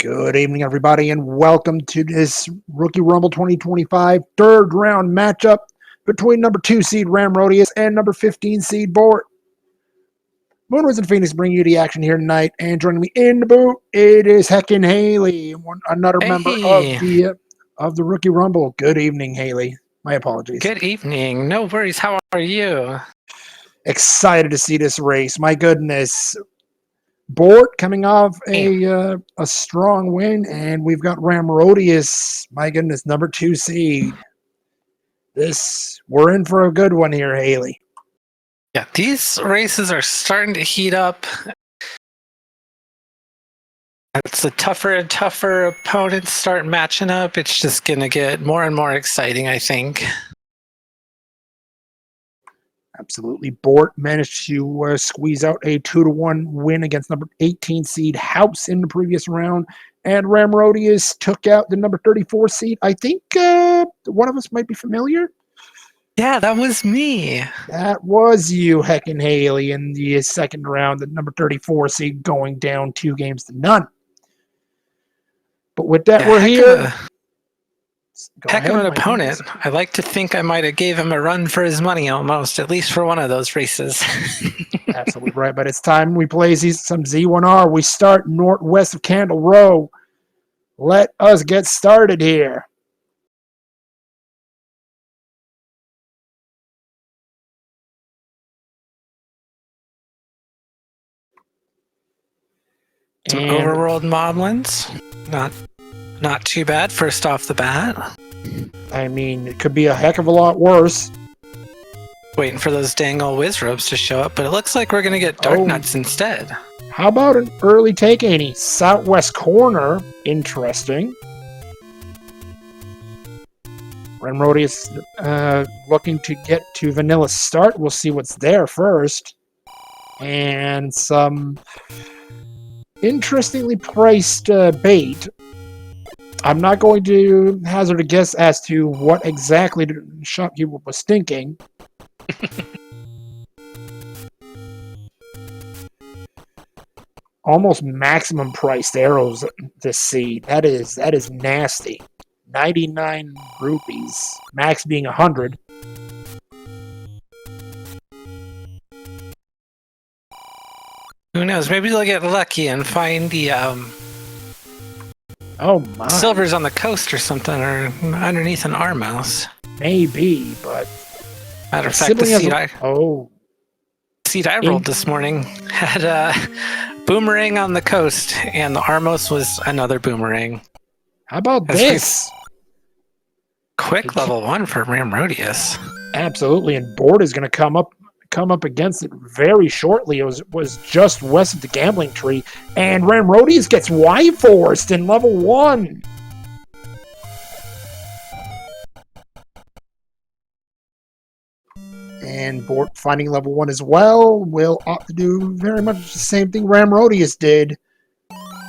Good evening, everybody, and welcome to this Rookie Rumble 2025 third round matchup between number 2 seed Ramrodius and number 15 seed Bort. Moonrise and Phoenix bring you the action here tonight, and joining me in the booth, it is Heckin' Haley, another member of the Rookie Rumble. Good evening, Haley. My apologies. Good evening. No worries. How are you? Excited to see this race. My goodness. Bort coming off a strong win, and we've got Ramrodius, my goodness, number 2 seed. We're in for a good one here, Haley. Yeah, these races are starting to heat up. As the tougher and tougher opponents start matching up, it's just going to get more and more exciting, I think. Absolutely. Bort managed to squeeze out a 2-1 win against number 18 seed House in the previous round. And Ramrodius took out the number 34 seed. I think one of us might be familiar. Yeah, that was me. That was you, Heckin' Haley, in the second round, the number 34 seed going down 2-0. But with that, we're here. Heck of an opponent. I like to think I might have gave him a run for his money almost, at least for one of those races. Absolutely right, but it's time we play some Z1R. We start northwest of Candle Row. Let us get started here. Some overworld moblins. Not too bad first off the bat. I mean, it could be a heck of a lot worse. Waiting for those dang old Wizrobes to show up, but it looks like we're going to get Dark Nuts instead. How about an early take, Annie? Southwest corner. Interesting. Ramrodius looking to get to Vanilla Start. We'll see what's there first. And some interestingly priced bait. I'm not going to hazard a guess as to what exactly the shopkeeper was thinking. Almost maximum priced arrows this seed. That is nasty. 99 rupees. Max being 100. Who knows? Maybe they'll get lucky and find the oh my. Silver's on the coast or something, or underneath an R mouse. Maybe, but matter of fact, the seed I rolled this morning had a boomerang on the coast, and the Armos was another boomerang. How about this? Quick level 1 for Ramrodius. Absolutely, and Bort is going to come up against it very shortly. It was just west of the gambling tree, and Ramrodius gets Y-forced in level 1. And Bort finding level 1 as well will opt to do very much the same thing Ramrodius did.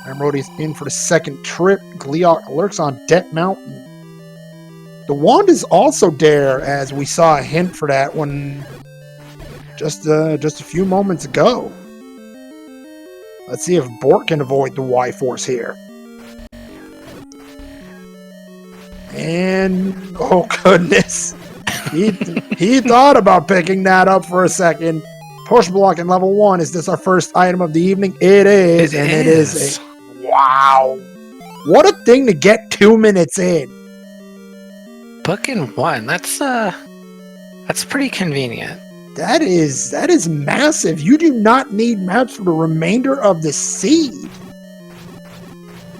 Ramrodius in for the second trip. Gleok lurks on Debt Mountain. The wand is also there, as we saw a hint for that one just a few moments ago. Let's see if Bort can avoid the Y-force here. And oh goodness, he thought about picking that up for a second. Push block in level 1. Is this our first item of the evening? It is, and it is. Wow, what a thing to get 2 minutes in. Book in 1. That's pretty convenient. That is massive. You do not need maps for the remainder of the seed.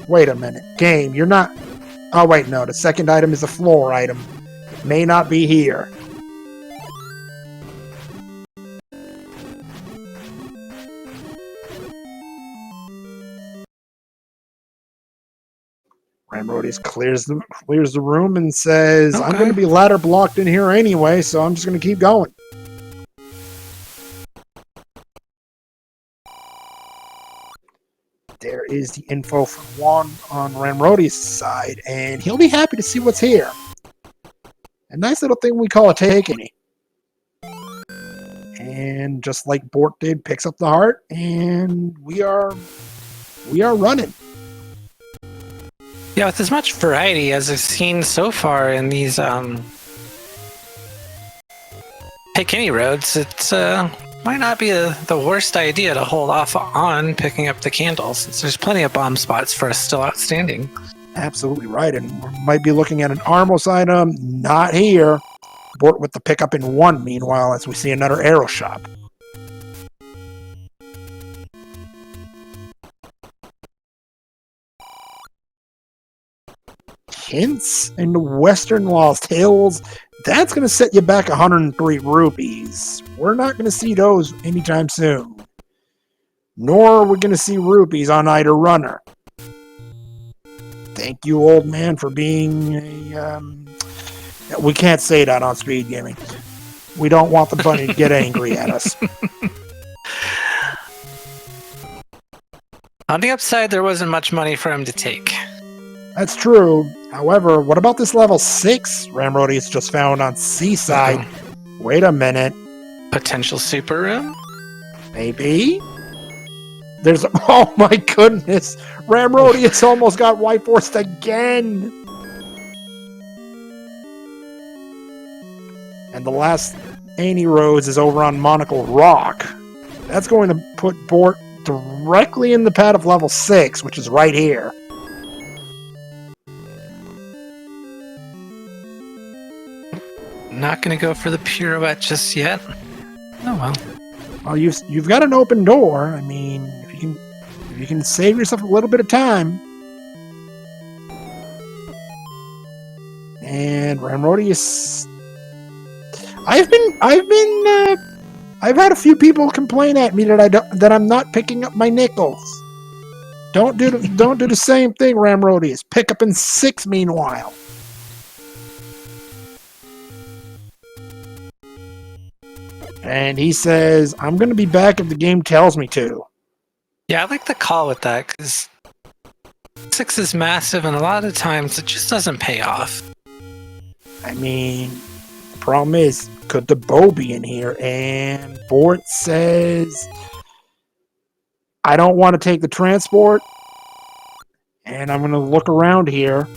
Wait a minute. Game, you're not... Oh, wait, no. The second item is a floor item. It may not be here. Ramrodius clears the room and says, okay, I'm going to be ladder blocked in here anyway, so I'm just going to keep going. There is the info from Juan on Ramrodius' side, and he'll be happy to see what's here. A nice little thing we call a take-any. And just like Bort did, picks up the heart, and we are running. Yeah, with as much variety as I've seen so far in these pick any roads, it's might not be the worst idea to hold off on picking up the candles, since there's plenty of bomb spots for us still outstanding. Absolutely right, and we might be looking at an Armos item, not here. Bort with the pickup in 1, meanwhile, as we see another arrow shop. Hints in the Western Lost Hills. That's going to set you back 103 rupees. We're not going to see those anytime soon. Nor are we going to see rupees on either runner. Thank you, old man, for being a... we can't say that on SpeedGaming. We don't want the bunny to get angry at us. On the upside, there wasn't much money for him to take. That's true. However, what about this level 6 Ramrodius just found on Seaside? Wait a minute. Potential super room? Maybe? There's... Oh my goodness! Ramrodius almost got white-forced again! And the last Annie Rose is over on Monocle Rock. That's going to put Bort directly in the pad of level 6, which is right here. Not going to go for the pirouette just yet. Oh well. Well, you've got an open door. I mean, if you can save yourself a little bit of time. And Ramrodius, I've had a few people complain at me that I'm not picking up my nickels. Don't do the same thing, Ramrodius. Pick up in 6 meanwhile. And he says, I'm going to be back if the game tells me to. Yeah, I like the call with that, because 6 is massive, and a lot of times it just doesn't pay off. I mean, the problem is, could the bow be in here? And Bort says, I don't want to take the transport, and I'm going to look around here.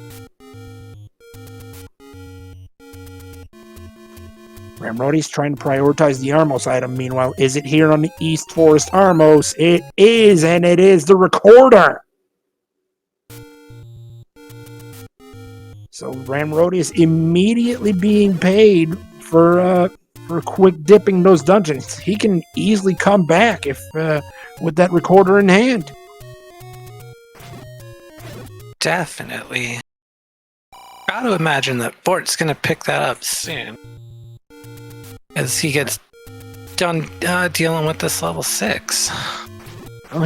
Ramrodius trying to prioritize the Armos item. Meanwhile, is it here on the East Forest Armos? It is, and it is the recorder. So Ramrodius immediately being paid for quick dipping those dungeons. He can easily come back if with that recorder in hand. Definitely. Gotta imagine that Bort's gonna pick that up soon, as he gets done dealing with this level 6. Well,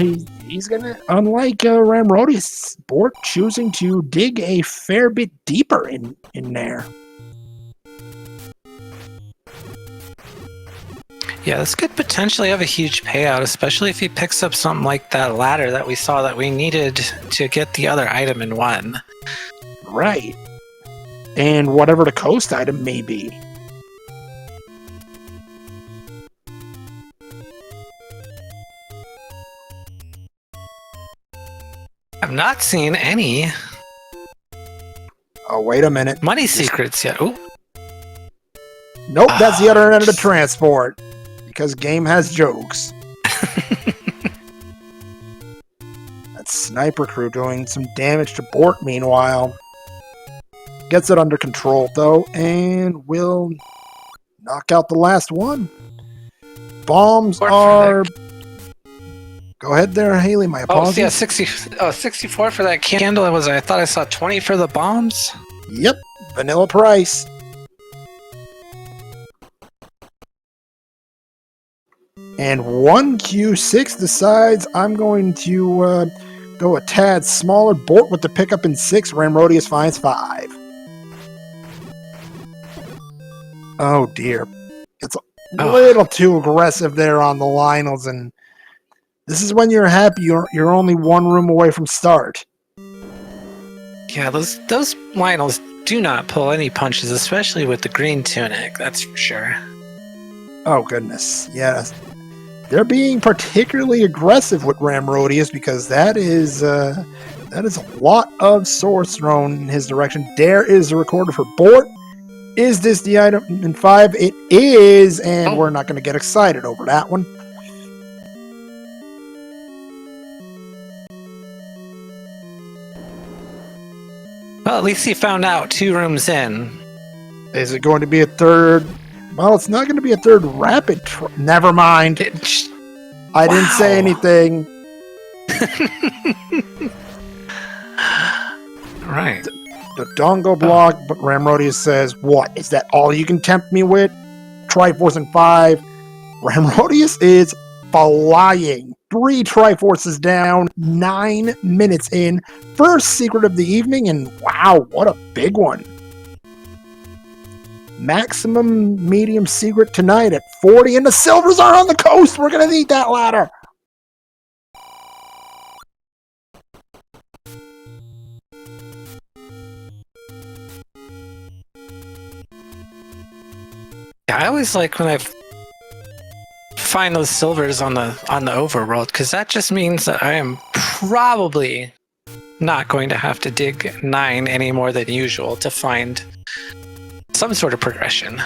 he's gonna, unlike Ramrodius, Bort choosing to dig a fair bit deeper in there. Yeah, this could potentially have a huge payout, especially if he picks up something like that ladder that we saw that we needed to get the other item in 1. Right. And whatever the coast item may be. I've not seen any Oh, wait a minute. money secrets yet. Ooh. Nope, that's the other end of the transport. Because game has jokes. That sniper crew doing some damage to Bort meanwhile. Gets it under control though, and will knock out the last one. Bombs are... Go ahead there, Haley. My apologies. Oh, yeah, 64 for that candle. I thought I saw 20 for the bombs. Yep, vanilla price. And 1Q6 decides I'm going to go a tad smaller. Bort with the pickup in 6. Ramrodius finds 5. Oh dear. It's a little too aggressive there on the Lionels, and this is when you're happy you're only 1 room away from start. Yeah, those Lionels do not pull any punches, especially with the green tunic, that's for sure. Oh goodness, yes. They're being particularly aggressive with Ramrodius because that is That is a lot of swords thrown in his direction. There is the recorder for Bort. Is this the item in 5? It is, and we're not going to get excited over that one. Well, at least he found out 2 rooms in. Is it going to be a third? Well, it's not going to be a third rapid. Never mind. I didn't say anything. Right. The dongo block, but Ramrodius says, "What? Is that all you can tempt me with? Triforce in 5. Ramrodius is flying. 3 Triforces down, 9 minutes in. First secret of the evening, and wow, what a big one. Maximum medium secret tonight at 40, and the silvers are on the coast. We're going to need that ladder. Yeah, I always like when I find those silvers on the overworld, because that just means that I am probably not going to have to dig 9 any more than usual to find some sort of progression.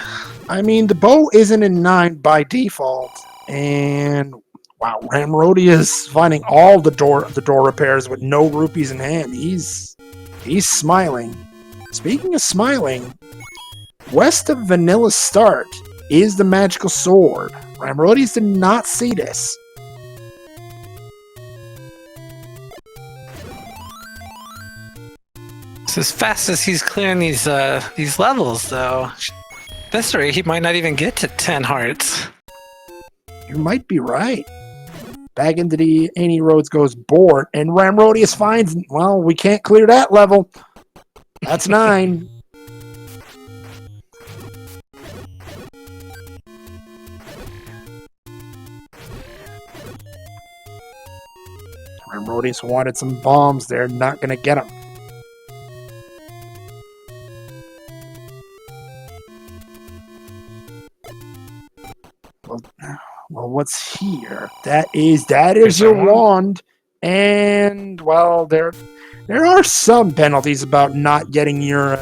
I mean, the bow isn't in 9 by default, and wow, Ramrodius finding all the door repairs with no rupees in hand. He's smiling. Speaking of smiling, west of Vanilla Start is the magical sword. Ramrodius did not see this. So as fast as he's clearing these levels, though, this rate he might not even get to 10 hearts. You might be right. Back into the Any Roads goes Bort, and Ramrodius finds, well, we can't clear that level. That's 9. Ramrodius wanted some bombs. They're not going to get them. Well, what's here? That is your wand, and well, there are some penalties about not getting your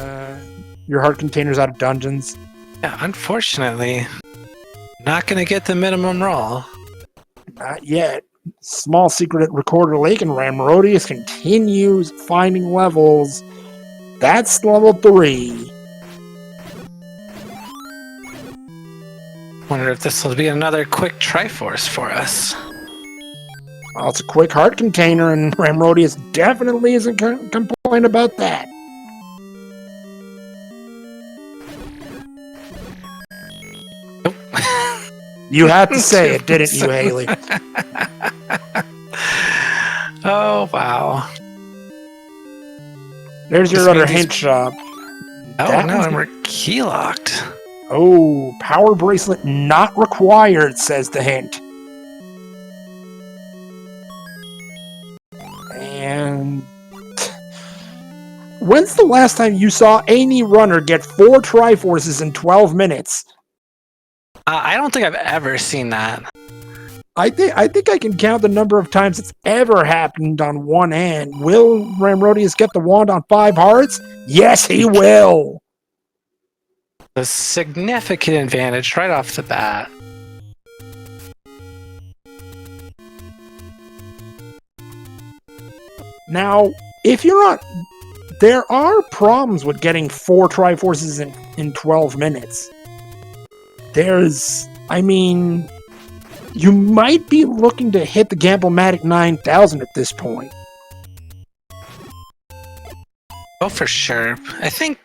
heart containers out of dungeons. Yeah, unfortunately, not going to get the minimum roll. Not yet. Small secret at Recorder Lake, and Ramrodius continues finding levels. That's level 3. Wonder if this will be another quick Triforce for us. Well, it's a quick heart container, and Ramrodius definitely isn't complaining about that. Nope. You had to say it, didn't you, Haley? Oh, wow. There's your other hint shop. Oh, no, and we're key-locked. Oh, power bracelet not required, says the hint. And when's the last time you saw any runner get 4 Triforces in 12 minutes? I don't think I've ever seen that. I think I can count the number of times it's ever happened on one hand. Will Ramrodius get the wand on 5 hearts? Yes, he will. A significant advantage right off the bat. Now, if you're not... There are problems with getting 4 Triforces in 12 minutes. I mean... You might be looking to hit the Gamble-Matic 9000 at this point. Oh, for sure. I think...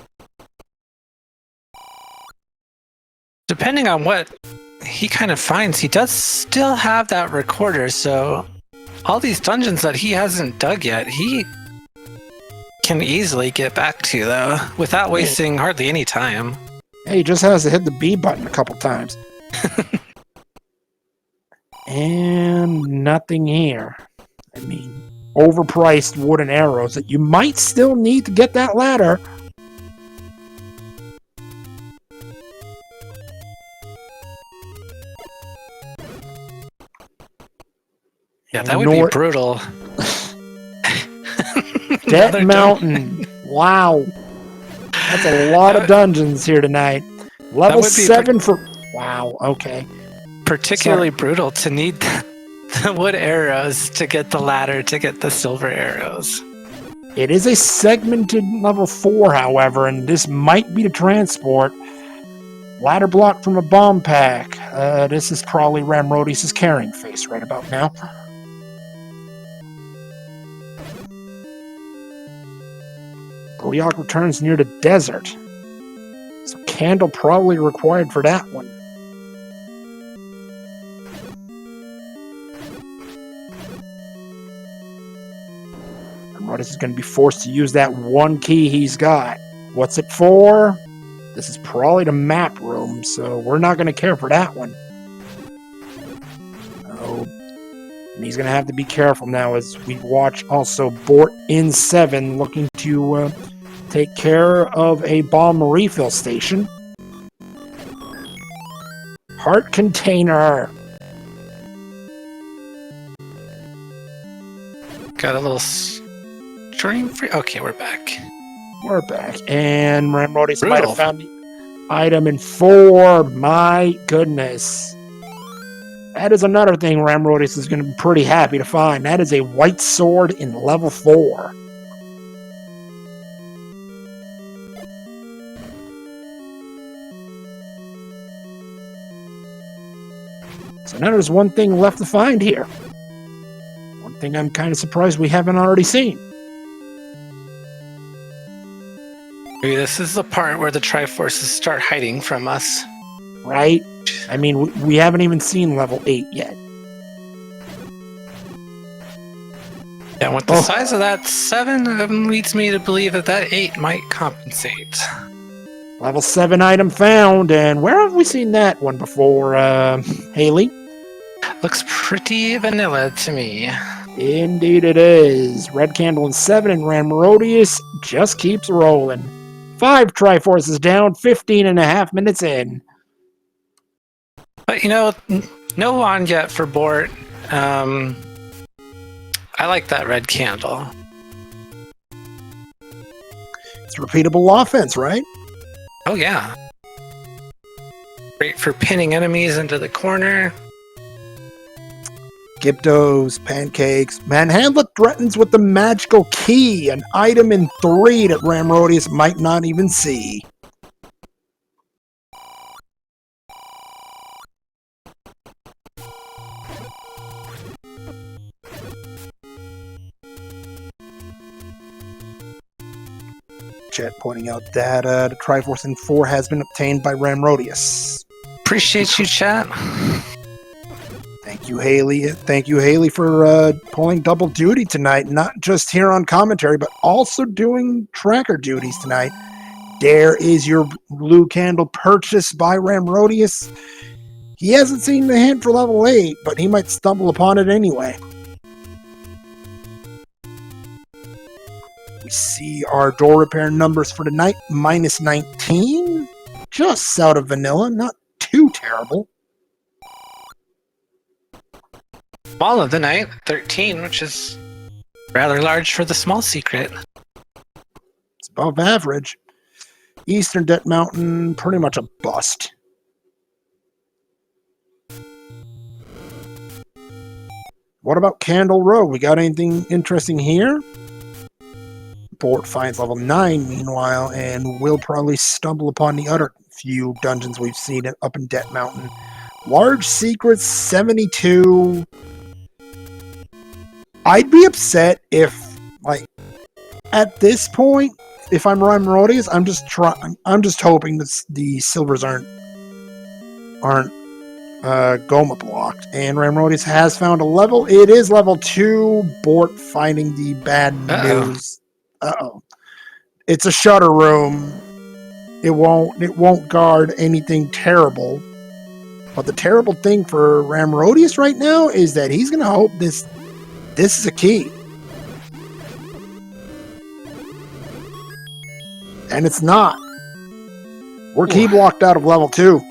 Depending on what he kind of finds, he does still have that recorder, so all these dungeons that he hasn't dug yet, he can easily get back to, though, without wasting hardly any time. Yeah, he just has to hit the B button a couple times. And nothing here. I mean, overpriced wooden arrows that you might still need to get that ladder. Yeah, that would be brutal. Debt Another Mountain. Wow. That's a lot of dungeons here tonight. Level would be 7 for... Wow, okay. particularly brutal to need the wood arrows to get the ladder to get the silver arrows. It is a segmented level 4, however, and this might be to transport. Ladder block from a bomb pack. This is probably Ramrodius' carrying face right about now. Gliok returns near the desert. So candle probably required for that one. Ramrodius is going to be forced to use that one key he's got. What's it for? This is probably the map room, so we're not going to care for that one. Oh, and he's going to have to be careful now as we watch also Bort in 7 looking to take care of a bomb refill station. Heart container. Got a little stream free. Okay, we're back. We're back. And Ramrodius might Brutal. have found the item in 4. My goodness. That is another thing Ramrodius is going to be pretty happy to find. That is a white sword in level 4. So now there's one thing left to find here. One thing I'm kind of surprised we haven't already seen. Maybe this is the part where the Triforces start hiding from us. Right? I mean, we haven't even seen level 8 yet. And with the size of that 7 leads me to believe that that 8 might compensate. Level 7 item found, and where have we seen that one before, Haley? Looks pretty vanilla to me. Indeed it is. Red candle in 7, and Ramrodius just keeps rolling. 5 Triforces down, 15 and a half minutes in. But you know, no wand yet for Bort. I like that red candle. It's repeatable offense, right? Oh yeah. Great for pinning enemies into the corner. Gyptos, pancakes. Manhandla threatens with the magical key, an item in 3 that Ramrodius might not even see. Chat pointing out that the Triforce in 4 has been obtained by Ramrodius. Appreciate you, chat. Thank you, Haley. Thank you, Haley, for pulling double duty tonight. Not just here on commentary, but also doing tracker duties tonight. There is your blue candle purchased by Ramrodius. He hasn't seen the hint for level 8, but he might stumble upon it anyway. We see our door repair numbers for tonight. Minus 19. Just south of vanilla. Not too terrible. Small of the night, 13, which is rather large for the small secret. It's above average. Eastern Debt Mountain, pretty much a bust. What about Candle Row? We got anything interesting here? Bort finds level 9, meanwhile, and will probably stumble upon the other few dungeons we've seen up in Debt Mountain. Large secrets, 72. I'd be upset if, like, at this point, if I'm Ramrodius, I'm just hoping that the silvers aren't Goma blocked. And Ramrodius has found a level. It is level 2. Bort finding the bad news. Uh-oh. It's a shutter room. It won't guard anything terrible. But the terrible thing for Ramrodius right now is that he's gonna hope this is a key. And it's not. We're key blocked out of level 2.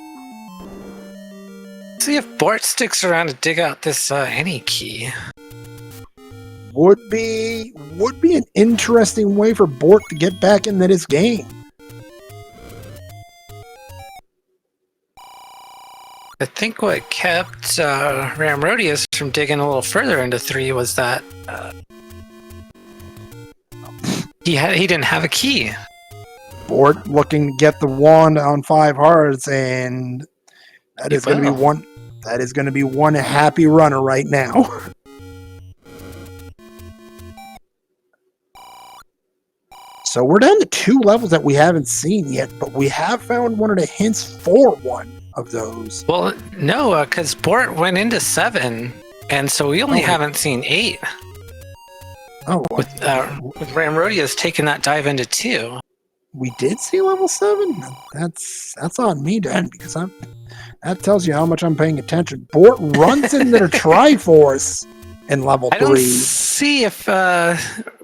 See if Bort sticks around to dig out this any key. would be an interesting way for Bort to get back into this game. I think what kept Ramrodius from digging a little further into 3 was that he didn't have a key. Bort looking to get the wand on 5 hearts, and that is going to be one. That is going to be one happy runner right now. So we're down to 2 levels that we haven't seen yet, but we have found one of the hints for one of those. Well, no, because Bort went into 7, and so we only haven't seen 8. Oh, with Ramrodius taking that dive into 2. We did see level 7? That's on me then, because that tells you how much I'm paying attention. Bort runs into the Triforce in level 3. I don't see if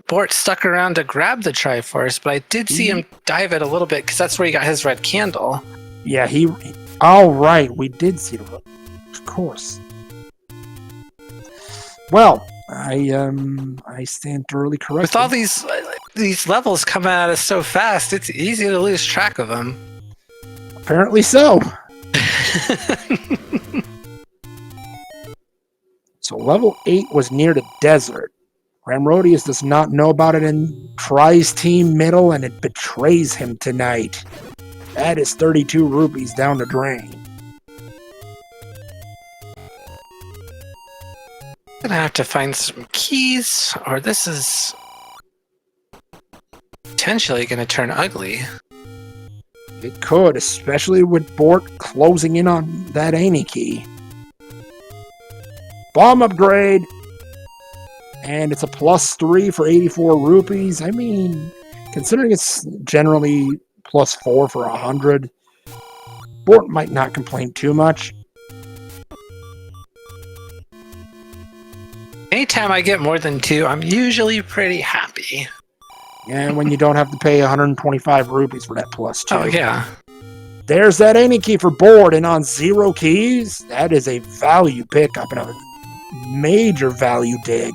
Bort stuck around to grab the Triforce, but I did see him dive it a little bit because that's where he got his red candle. Yeah, all right, we did see the, of course. Well, I stand thoroughly corrected. With all these levels coming at us so fast, it's easy to lose track of them. Apparently so. So level 8 was near the desert. Ramrodius does not know about it and tries Team Middle, and it betrays him tonight. That is 32 rupees down the drain. Gonna have to find some keys, or this is potentially gonna turn ugly. It could, especially with Bort closing in on that Any key. Bomb upgrade! And it's a +3 for 84 rupees. I mean, considering it's generally +4 for 100, Bort might not complain too much. Anytime I get more than 2, I'm usually pretty happy. And when you don't have to pay 125 rupees for that +2. Oh, yeah. There's that Any key for Bort, and on 0 keys, that is a value pickup and a major value dig.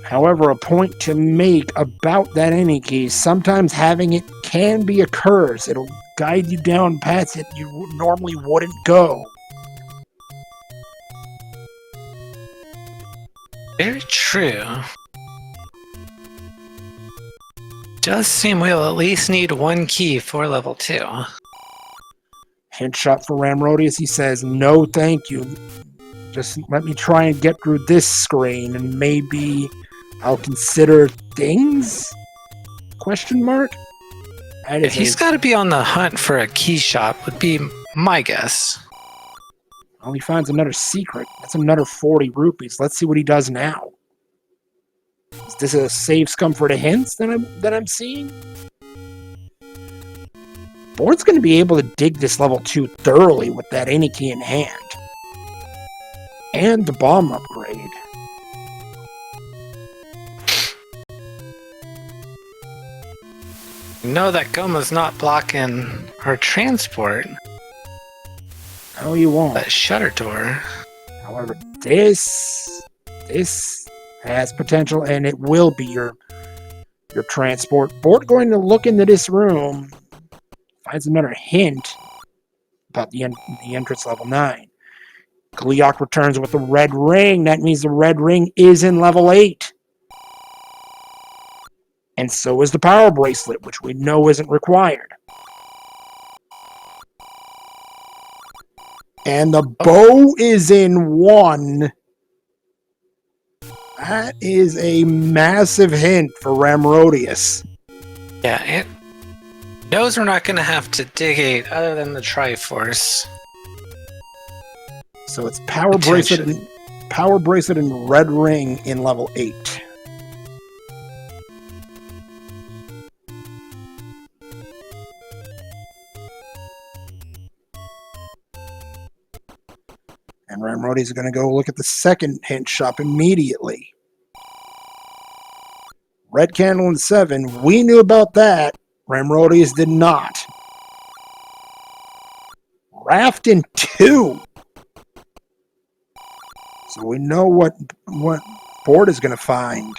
However, a point to make about that Any key, sometimes having it can be a curse. It'll guide you down paths that you normally wouldn't go. Very true. Does seem we'll at least need 1 key for level 2. Hint shot for Ramrodius. He says, no thank you. Just let me try and get through this screen, and maybe I'll consider things? Question mark? If he's got to be on the hunt for a key shop, would be my guess. Well, he finds another secret. That's another 40 rupees. Let's see what he does now. Is this a save scum for the hints that I'm seeing? Bort's going to be able to dig this level 2 thoroughly with that Any key in hand. And the bomb upgrade. No, that Goma's not blocking our transport. No, you won't. That shutter door. However, this has potential, and it will be your transport. Bort going to look into this room, finds another hint about the entrance level 9. Gliok returns with a red ring. That means the red ring is in level 8. And so is the power bracelet, which we know isn't required. And the bow is in 1. That is a massive hint for Ramrodius. Yeah, it knows we're not going to have to dig 8 other than the Triforce. So it's power bracelet and red ring in level 8. And Ramrodius is going to go look at the second hint shop immediately. Red candle in 7. We knew about that. Ramrodius did not. Raft in 2. So we know what Bort is going to find.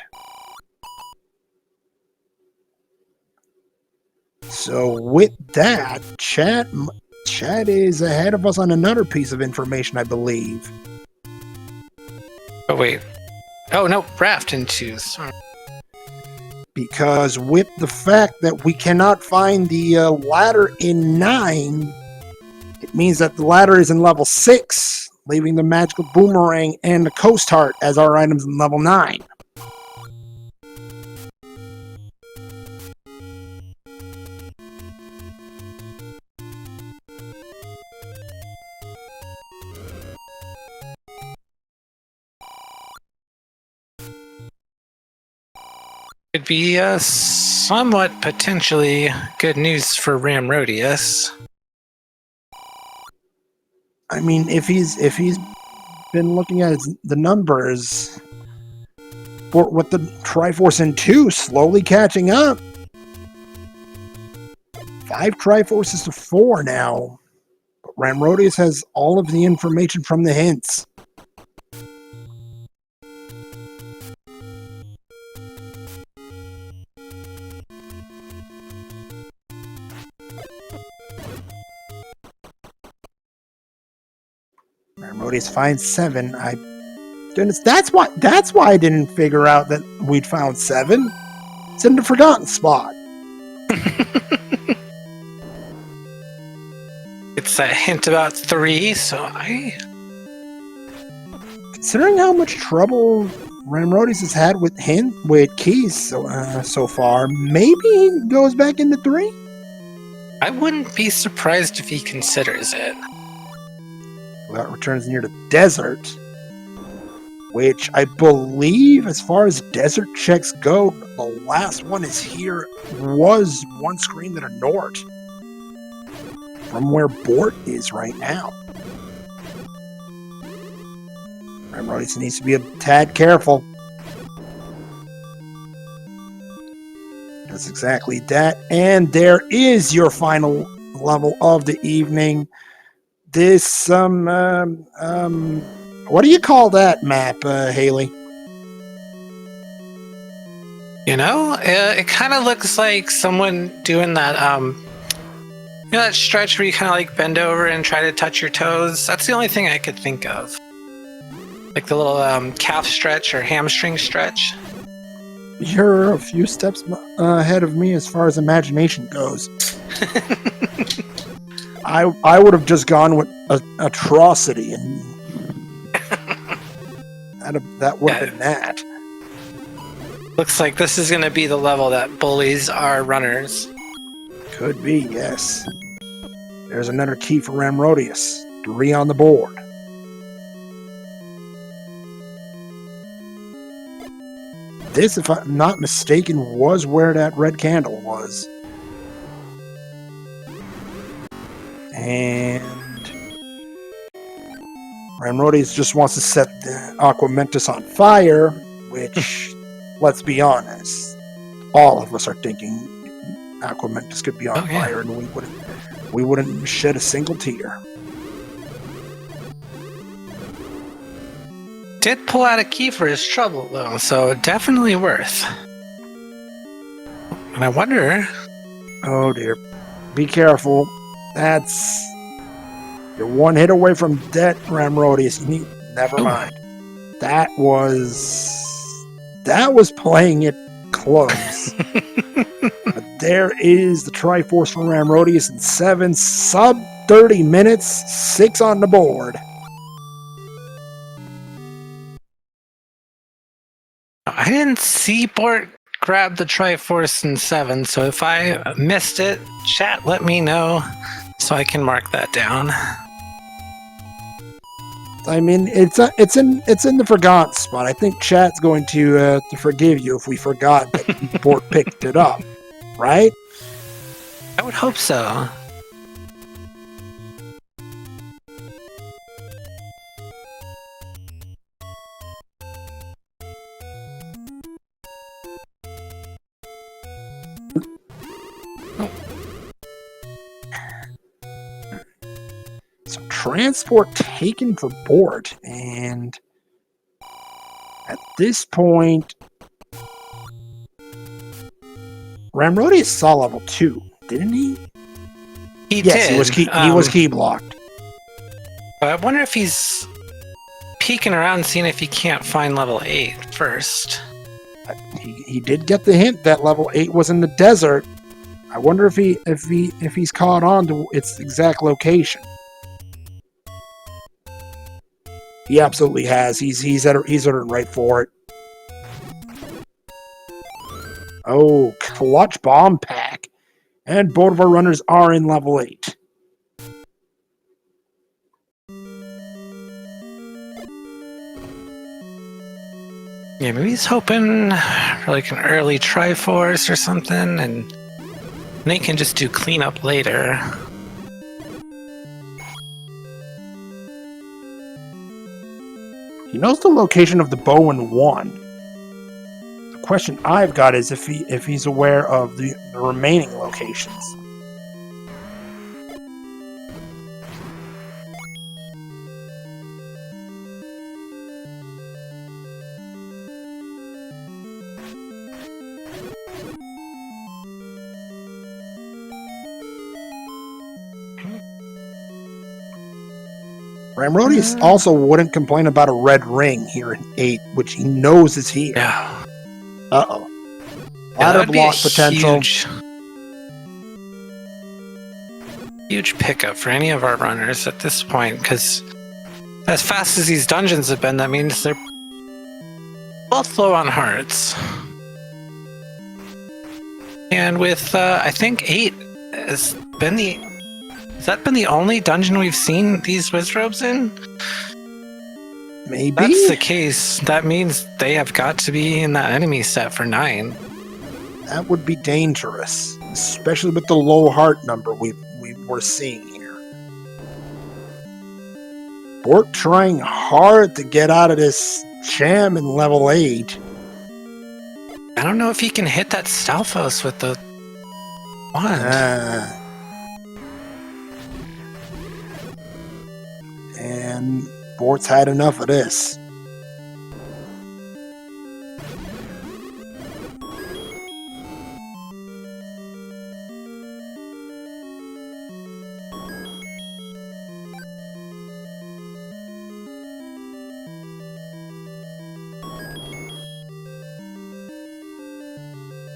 So with that, chat is ahead of us on another piece of information, I believe. Oh, wait. Oh, no, Raft in 2. Because with the fact that we cannot find the ladder in 9, it means that the ladder is in level 6, leaving the magical boomerang and the coast heart as our items in level 9. Could be somewhat potentially good news for Ramrodius. I mean, if he's been looking at the numbers, with the Triforce in 2 slowly catching up. 5 Triforces to 4 now. But Ramrodius has all of the information from the hints. Ramrodius finds 7. Goodness, that's why I didn't figure out that we'd found 7. It's in the forgotten spot. It's a hint about 3, so Considering how much trouble Ramrodius has had with keys so far, maybe he goes back into 3? I wouldn't be surprised if he considers it. Well, that returns near the desert, which I believe, as far as desert checks go, the last one was one screen to the north from where Bort is right now. Ramrodius needs to be a tad careful. That's exactly that. And there is your final level of the evening. This, what do you call that map, Haley? You know, it kind of looks like someone doing that, that stretch where you kind of like bend over and try to touch your toes. That's the only thing I could think of. Like the little calf stretch or hamstring stretch. You're a few steps ahead of me as far as imagination goes. I would have just gone with atrocity, and that would have been that. Looks like this is going to be the level that bullies our runners. Could be, yes. There's another key for Ramrodius. 3 on the board. This, if I'm not mistaken, was where that red candle was. And Ramrodius just wants to set the Aqua Mentis on fire, which, let's be honest, all of us are thinking Aqua Mentis could be on fire, and we wouldn't shed a single tear. Did pull out a key for his trouble, though, so definitely worth. And I wonder... Oh, dear. Be careful. You're one hit away from death, Ramrodius. Never mind. That was playing it close. But there is the Triforce for Ramrodius in 7, sub 30 minutes, 6 on the board. I didn't see Bort grab the Triforce in 7, so if I missed it, chat, let me know so I can mark that down. I mean, it's in the forgotten spot. I think chat's going to forgive you if we forgot that Bort picked it up, right? I would hope so. transport taken for Bort, and at this point, Ramrodius saw level 2, didn't he? Yes, he was key blocked. But I wonder if he's peeking around, seeing if he can't find level 8 first. He did get the hint that level 8 was in the desert. I wonder if he's caught on to its exact location. He absolutely has. He's heading right for it. Oh, clutch bomb pack. And both of our runners are in level 8. Yeah, maybe he's hoping for like an early Triforce or something, and they can just do cleanup later. He knows the location of the Bowen 1. The question I've got is if he's aware of the remaining locations. Ramrodius also wouldn't complain about a red ring here in 8, which he knows is here. Yeah. Uh-oh. Ladder block potential. Huge pickup for any of our runners at this point, because as fast as these dungeons have been, that means they're both low on hearts. And with, I think 8 has been has that been the only dungeon we've seen these Wizrobes in? Maybe. That's the case. That means they have got to be in that enemy set for 9. That would be dangerous, especially with the low heart number we're seeing here. Bort trying hard to get out of this jam in level 8. I don't know if he can hit that Stalfos with the wand. And Bort's had enough of this.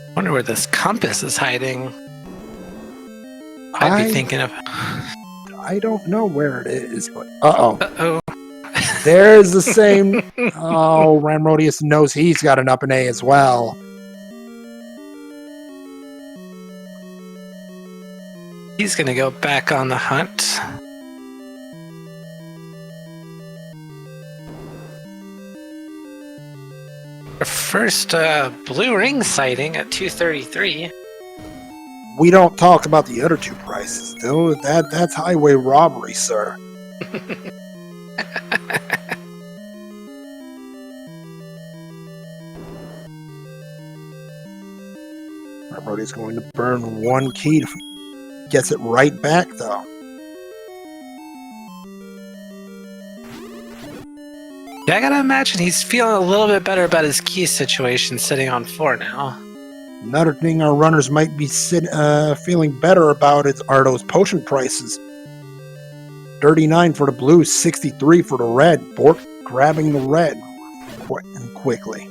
I wonder where this compass is hiding. I'd be thinking of... I don't know where it is, but uh-oh. Uh-oh. There's the same... Oh, Ramrodius knows he's got an up and A as well. He's gonna go back on the hunt. Our first blue ring sighting at 233. We don't talk about the other 2 prices, though. That's highway robbery, sir. Ramrodius going to burn 1 key. Gets it right back, though. Yeah, I gotta imagine he's feeling a little bit better about his key situation sitting on 4 now. Another thing our runners might be feeling better about are those potion prices. 39 for the blue, 63 for the red. Bort grabbing the red quickly.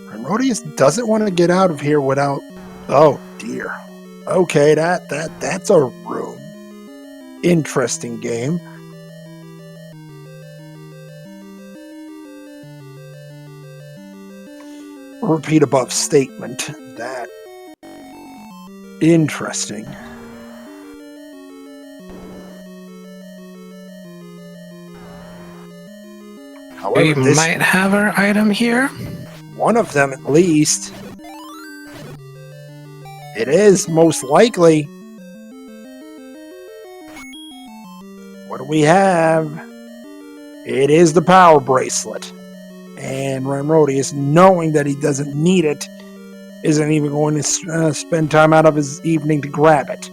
Ramrodius doesn't want to get out of here without... Oh, dear. Okay, that's a room. Interesting game. Repeat above statement. That. Interesting. However, We might have our item here. One of them, at least. It is, most likely. we have, it is the power bracelet. And Ramrodius, knowing that he doesn't need it, isn't even going to spend time out of his evening to grab it.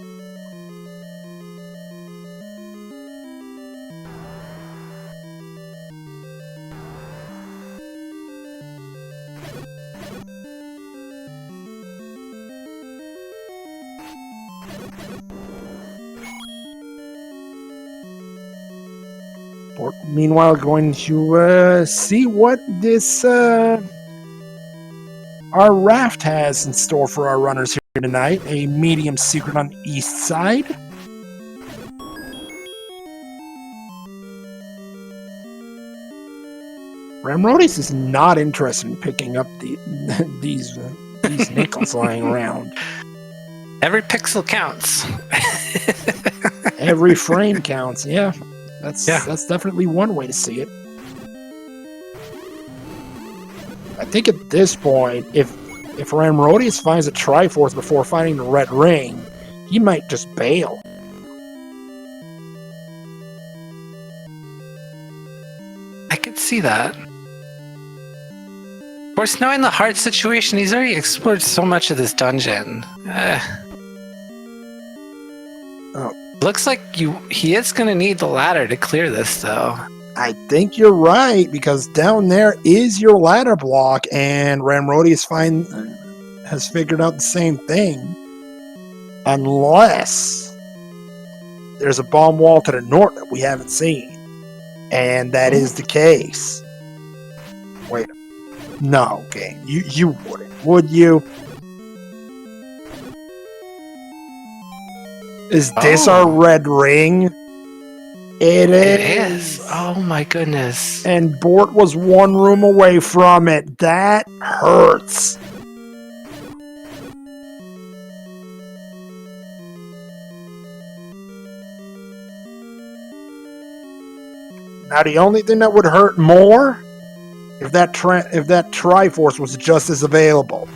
Bort, meanwhile, going to see what this our raft has in store for our runners here tonight. A medium secret on the east side. Ramrodius is not interested in picking up these nickels lying around. Every pixel counts. Every frame counts. Yeah, that's definitely one way to see it. I think at this point, if Ramrodius finds a Triforce before finding the red ring, he might just bail. I could see that. Of course, knowing the heart situation, he's already explored so much of this dungeon. Looks like he is going to need the ladder to clear this, though. I think you're right, because down there is your ladder block, and Ramrodius has figured out the same thing. Unless there's a bomb wall to the north that we haven't seen. And that is the case. Wait. No, game. You wouldn't, would you? Is this our red ring? It is. Oh my goodness. And Bort was one room away from it. That hurts. Now the only thing that would hurt more if that Triforce was just as available.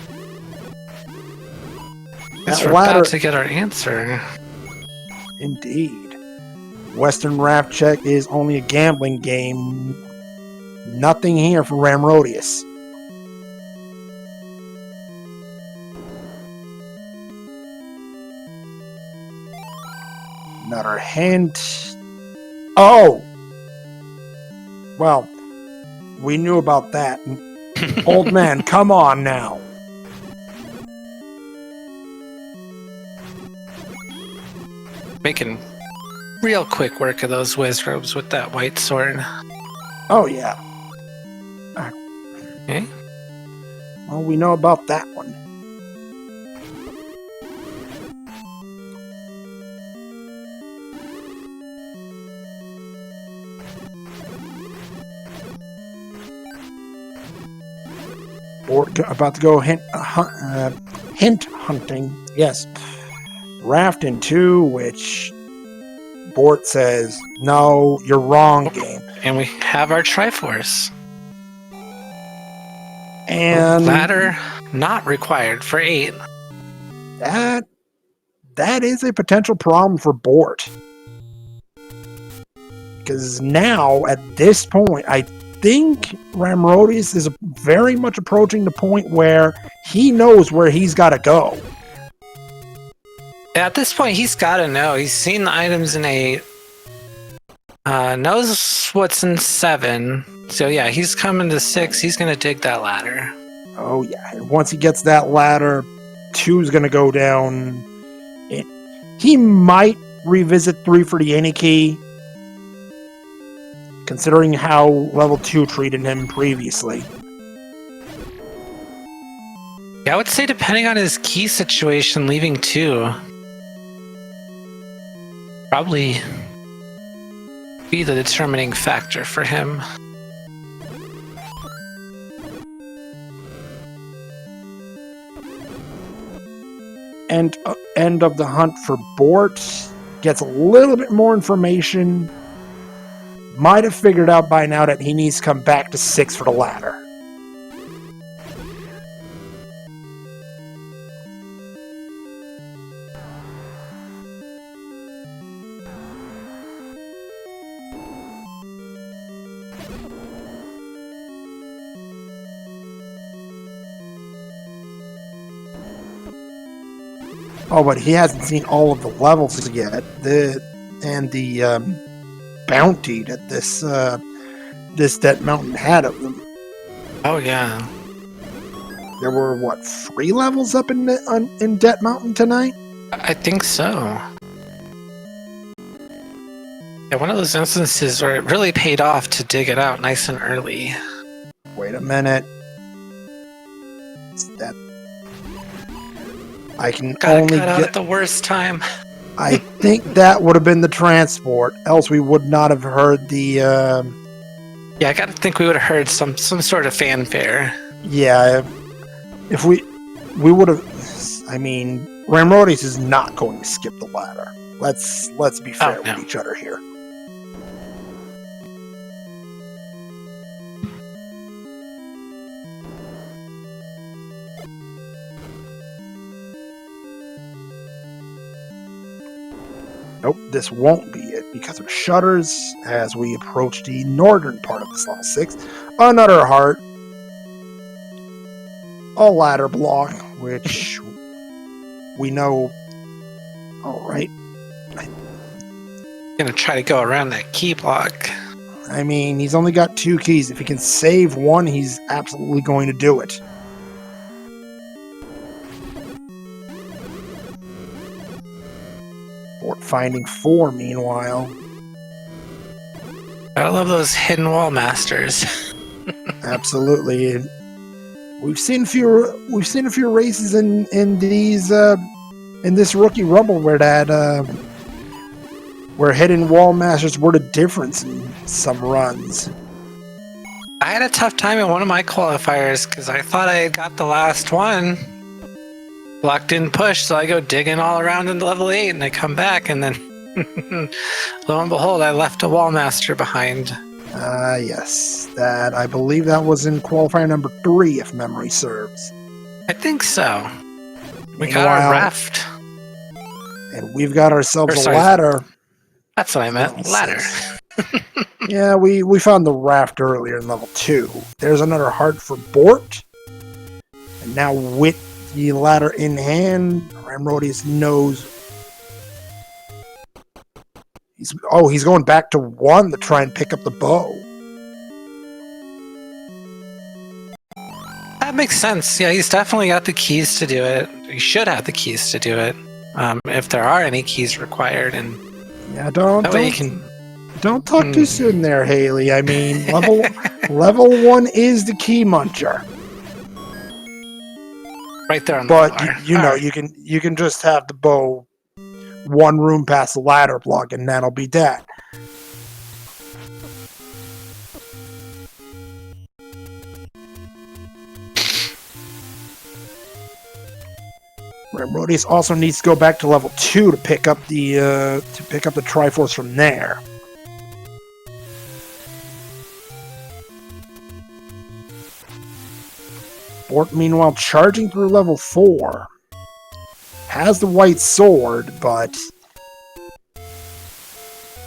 Guess we're about to get our answer. Indeed. Western Raft Check is only a gambling game. Nothing here for Ramrodius. Another hint. Oh! Well, we knew about that. Old man, come on now. Making real quick work of those Wizrobes with that white sword. Oh, yeah. Okay. Well, we know about that one. Bort about to go hint hunting. Yes. Rafting 2, which Bort says, no, you're wrong, game. And we have our Triforce. And ladder not required for 8. That is a potential problem for Bort. Because now, at this point, I think Ramrodius is very much approaching the point where he knows where he's got to go. At this point, he's got to know. He's seen the items in 8. Knows what's in 7. So yeah, he's coming to 6. He's going to dig that ladder. Oh yeah, and once he gets that ladder, 2's going to go down. He might revisit 3 for the any key, considering how level 2 treated him previously. Yeah, I would say depending on his key situation, leaving 2 probably be the determining factor for him. And end of the hunt for Bort. Gets a little bit more information. Might have figured out by now that he needs to come back to 6 for the ladder. Oh, but he hasn't seen all of the levels yet. The bounty that this Dead Mountain had of them. Oh yeah. There were what 3 levels up in Dead Mountain tonight? I think so. Yeah, one of those instances where it really paid off to dig it out nice and early. Wait a minute. That I can Gotta only cut out get. at the worst time. I think that would have been the transport. Else we would not have heard the. Yeah, I gotta think we would have heard some sort of fanfare. Yeah, if we would have. I mean, Ramrodius is not going to skip the ladder. Let's be fair with each other here. Nope, this won't be it because of shutters as we approach the northern part of this level 6. Another heart. A ladder block, which we know. Alright. Gonna try to go around that key block. I mean, he's only got 2 keys. If he can save one, he's absolutely going to do it. Bort finding 4, meanwhile. I love those hidden wall masters. Absolutely. We've seen a few races in these in this rookie rumble where hidden wall masters were the difference in some runs. I had a tough time in one of my qualifiers because I thought I had got the last one. Block didn't push, so I go digging all around in level 8, and I come back, and then lo and behold, I left a wall master behind. Yes. That I believe that was in qualifier number 3, if memory serves. I think so. We got our raft. And we've got ourselves a ladder. That's what I meant. Ladder. Yeah, we found the raft earlier in level 2. There's another heart for Bort. And now with the ladder in hand, Ramrodius knows. He's going back to 1 to try and pick up the bow. That makes sense. Yeah, he's definitely got the keys to do it. He should have the keys to do it, if there are any keys required. And yeah, don't talk too soon there, Haley. I mean, level 1 is the key muncher. Right there on the But floor. you know, you can just have the bow 1 room past the ladder block, and that'll be that. Ramrodius also needs to go back to level 2 to pick up the Triforce from there. Bort, meanwhile, charging through level 4. Has the white sword, but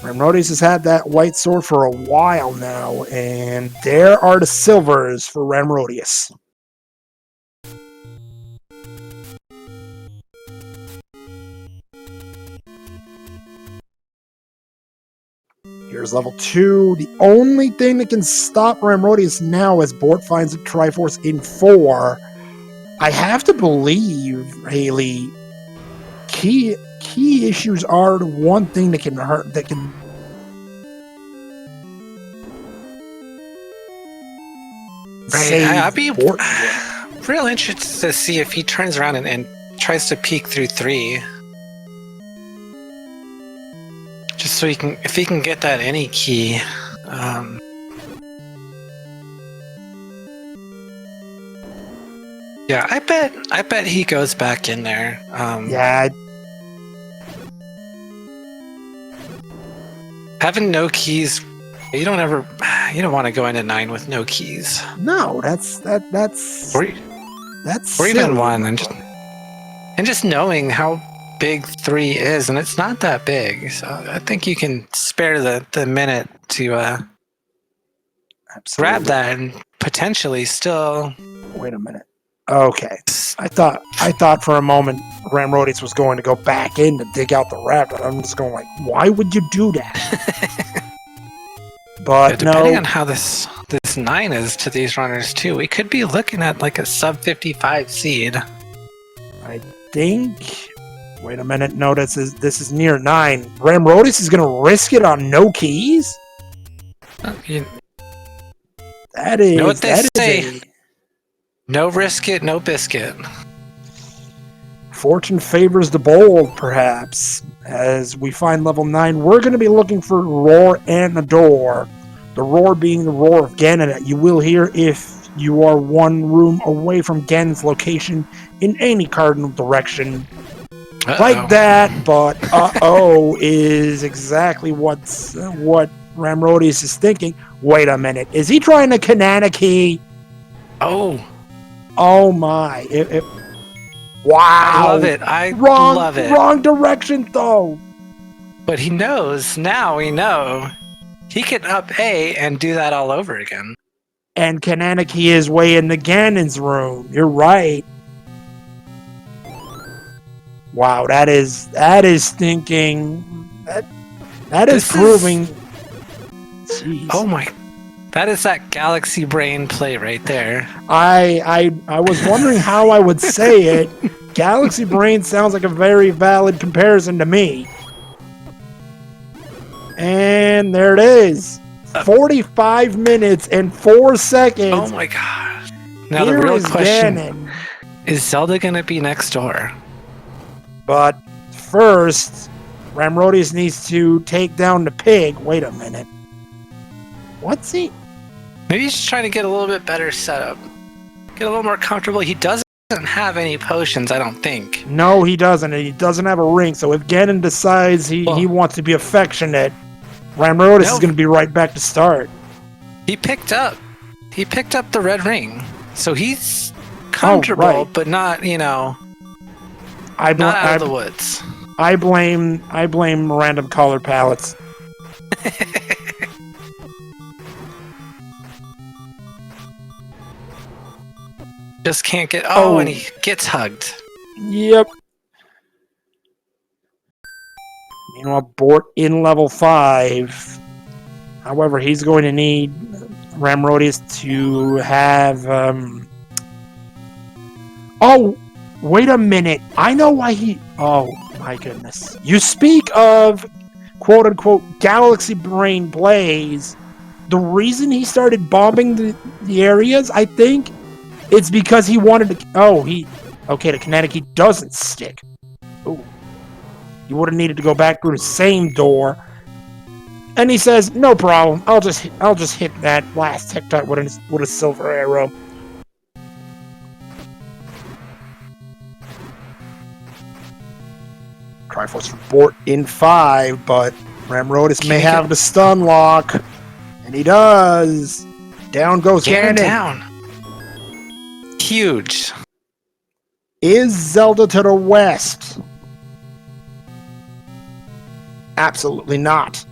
Ramrodius has had that white sword for a while now, and there are the silvers for Ramrodius. Here's level 2. The only thing that can stop Ramrodius now as Bort finds a Triforce in 4. I have to believe, Haley, key issues are the one thing that can hurt, that can Right. I'd be real interested to see if he turns around and tries to peek through 3. Just so if he can get that any key. Yeah, I bet he goes back in there. Yeah. Having no keys, you don't want to go into 9 with no keys. No, that's or even 1, and just knowing how big 3 is, and it's not that big, so I think you can spare the minute to grab that and potentially still. Wait a minute. Okay. I thought for a moment Ramrodius was going to go back in to dig out the rabbit. I'm just going like, why would you do that? But depending no. on how this 9 is to these runners too, we could be looking at like a sub 55 seed. I think. Wait a minute. No, this is near 9. Ramrodius is going to risk it on no keys. That is. You know what they that say? is No risk it, no biscuit. Fortune favors the bold, perhaps. As we find level 9, we're going to be looking for Roar and a door. The roar being the roar of Ganon that you will hear if you are one room away from Ganon's location in any cardinal direction. Uh-oh. Like that, but uh-oh is exactly what Ramrodius is thinking. Wait a minute. Is he trying to Kananaki? Oh. Oh my. Wow. I love it. I love it. Wrong direction, though. But he knows, now we know, he can up A and do that all over again. And Kananaki is way in the Ganon's room. You're right. Wow, that is thinking. That is proving. Jeez. Oh my. That is that galaxy brain play right there. I was wondering how I would say it. Galaxy brain sounds like a very valid comparison to me. And there it is. 45 minutes and 4 seconds. Oh my god. Now Here the real is question Ganon. is Zelda going to be next door? But first, Ramrodius needs to take down the pig. Wait a minute. What's he? Maybe he's trying to get a little bit better setup. Get a little more comfortable. He doesn't have any potions, I don't think. No, he doesn't. And he doesn't have a ring. So if Ganon decides he wants to be affectionate, Ramrodius is going to be right back to start. He picked up the red ring. So he's comfortable, right. but not, not out of the woods. I blame random color palettes. Just can't get... Oh, and he gets hugged. Yep. Meanwhile, Bort in level 5. However, he's going to need Ramrodius to have... Oh, wait a minute. I know why he... Oh, my goodness. You speak of, quote-unquote, Galaxy Brain Blaze. The reason he started bombing the areas, I think... It's because he wanted to... Okay, the Kananaki doesn't stick. Ooh. He would have needed to go back through the same door. And he says, no problem. I'll just hit that last Hectite with a silver arrow. Triforce for Bort in 5, but Ramrodius may have the stun lock. And he does. Down goes Ganon. Down. Huge. Is Zelda to the west? Absolutely not.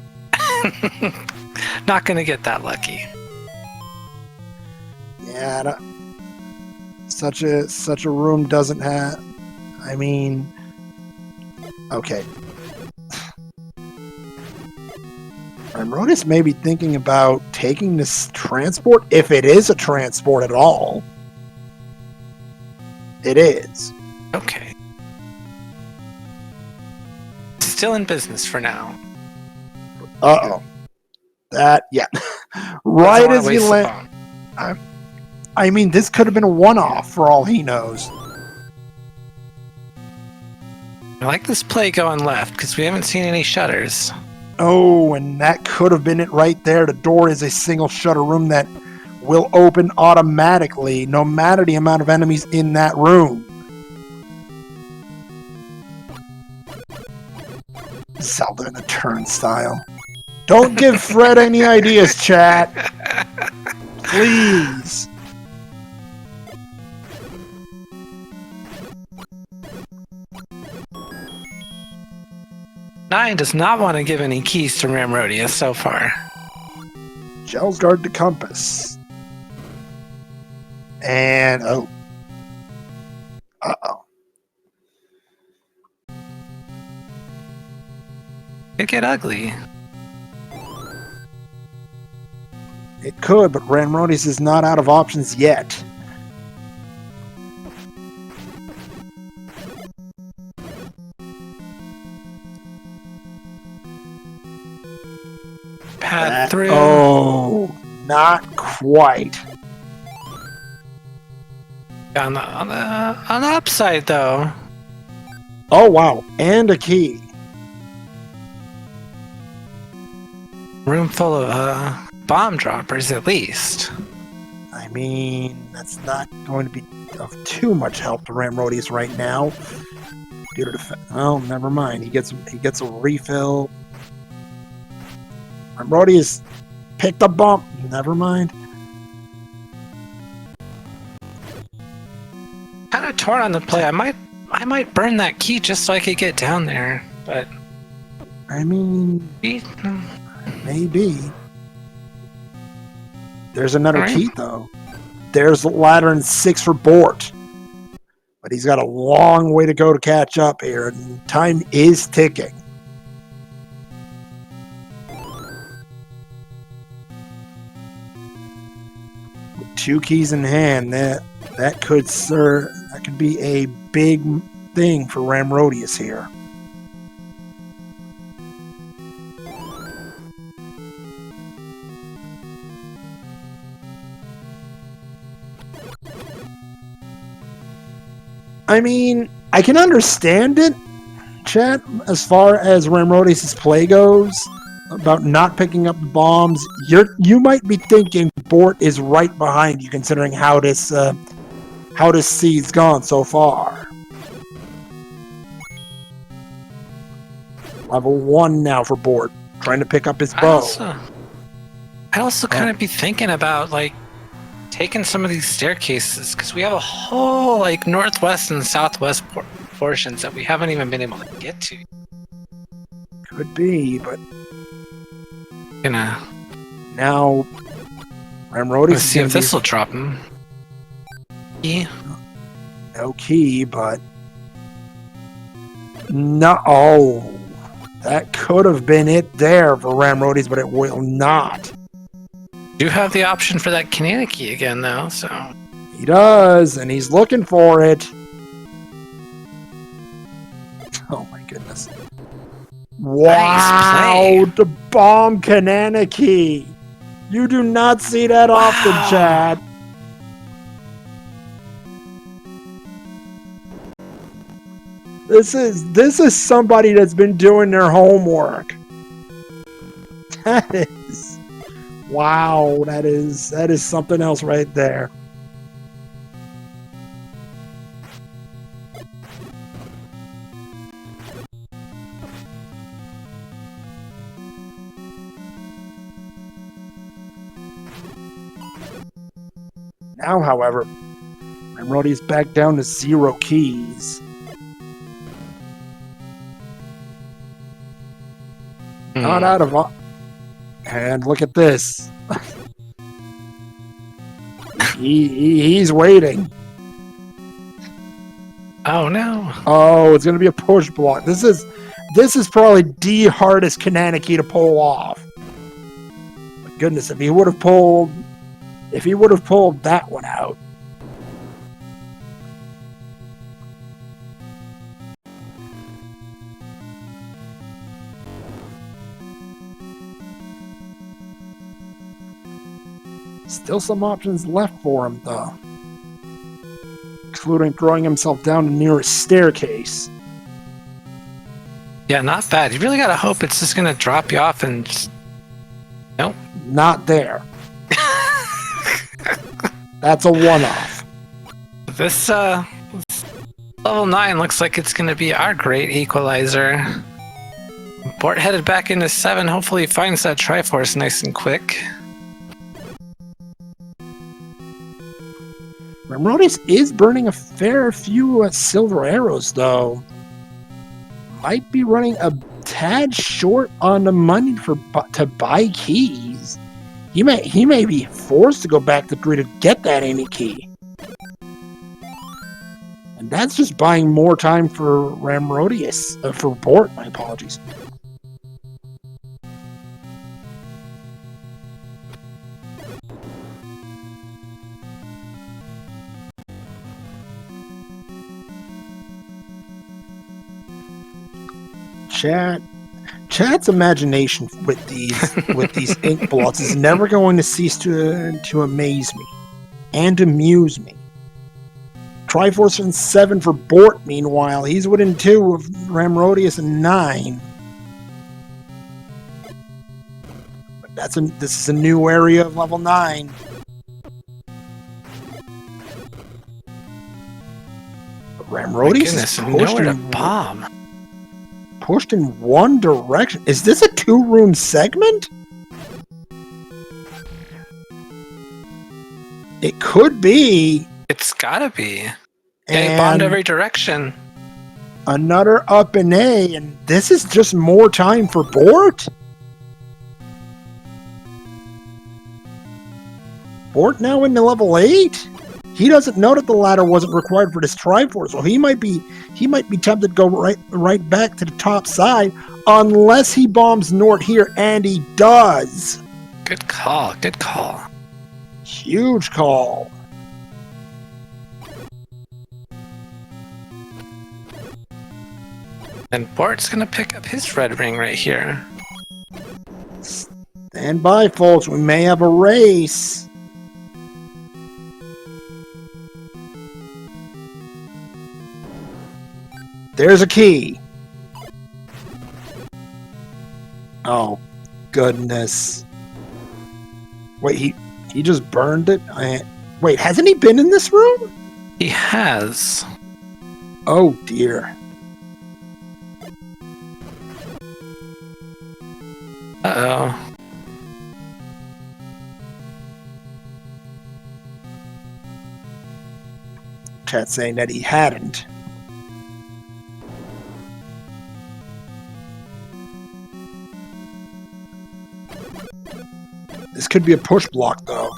Not gonna get that lucky. Yeah, such a room doesn't have... I mean... Okay. Ramrodius may be thinking about taking this transport, if it is a transport at all. It is. Okay. Still in business for now. Uh-oh. Yeah. Right as he land... I mean, this could have been a one-off for all he knows. I like this play going left, because we haven't seen any shutters. Oh, and that could have been it right there. The door is a single shutter room that will open automatically, no matter the amount of enemies in that room. Zelda in a turnstile. Don't give Fred any ideas, chat. Please. Nine does not want to give any keys to Ramrodius so far. Gels guard the compass. And, It get ugly. It could, but Ramrodius is not out of options yet. Path through. Oh, not quite. On the upside, though. Oh, wow. And a key. Room full of bomb droppers, at least. I mean, that's not going to be of too much help to Ramrodius right now. Due to the oh, never mind. He gets a refill. Ramrodius picked a bump. Never mind. Kind of torn on the play. I might burn that key just so I could get down there, but I mean, maybe. There's another key though. There's ladder 6 for Bort, but he's got a long way to go to catch up here, and time is ticking. With 2 keys in hand, that could be a big thing for Ramrodius here. I mean, I can understand it, chat, as far as Ramrodius' play goes, about not picking up the bombs. You might be thinking Bort is right behind you, considering how this seed's gone so far. Level 1 now for Bort, trying to pick up his bow. I'd also kind of be thinking about, like, taking some of these staircases, because we have a whole, like, northwest and southwest portions that we haven't even been able to get to. Could be, but Now, Ramrodius. Let's see if this will drop him. Key. No key, but no. Oh, that could have been it there for Ramrodius, but it will not. Do have the option for that Canana key again, though. So he does, and he's looking for it. Oh my goodness! Wow, the bomb Canana key. You do not see that often, Chad. This is somebody that's been doing their homework. That is. Wow, that is something else right there. Now, however, Ramrodius back down to 0 keys. Not out of... And look at this. He's waiting. Oh no. Oh, it's going to be a push block. This is probably the hardest Canana key to pull off. But goodness, if he would have pulled that one out. Still some options left for him, though. Including throwing himself down the nearest staircase. Yeah, not bad. You really gotta hope it's just gonna drop you off and just... Nope. Not there. That's a one-off. This level 9 looks like it's gonna be our great equalizer. Bort headed back into 7. Hopefully he finds that Triforce nice and quick. Ramrodius is burning a fair few silver arrows, though. Might be running a tad short on the money to buy keys. He may be forced to go back to 3 to get that any key. And that's just buying more time for Ramrodius. For Bort, my apologies. Chat's imagination with these ink blots is never going to cease to amaze me and amuse me. Triforce in 7 for Bort, meanwhile. He's within 2 of Ramrodius and 9. But this is a new area of level 9. But Ramrodius is nowhere to bomb. Pushed in one direction. Is this a 2-room segment? It could be. It's gotta be. They bombed every direction. Another up in A, and this is just more time for Bort? Bort now into level 8? He doesn't know that the ladder wasn't required for this Triforce, so he might be tempted to go right back to the top side unless he bombs Nort here, and he does. Good call. Good call. Huge call. And Bort's gonna pick up his red ring right here. Stand by, folks. We may have a race. There's a key. Oh, goodness. Wait, he just burned it? Wait, hasn't he been in this room? He has. Oh, dear. Uh-oh. Chat saying that he hadn't. This could be a push block, though.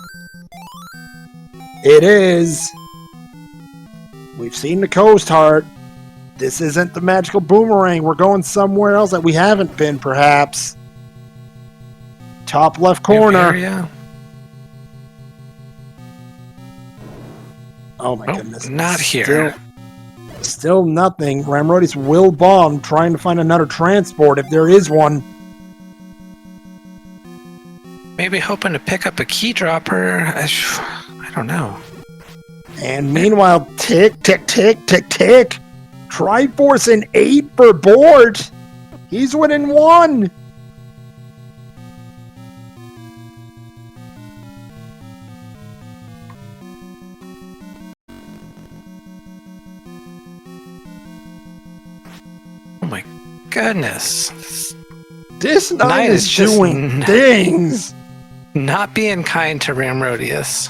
It is. We've seen the Coast Heart. This isn't the magical boomerang. We're going somewhere else that we haven't been, perhaps. Top left corner. Oh my goodness. Not here. Still nothing. Ramrodius will bomb, trying to find another transport if there is one. Maybe hoping to pick up a key dropper. I don't know. And meanwhile, tick, tick, tick, tick, tick. Triforce in 8 for Bort. He's within 1. Oh my goodness. This night is just doing things. Not being kind to Ramrodius.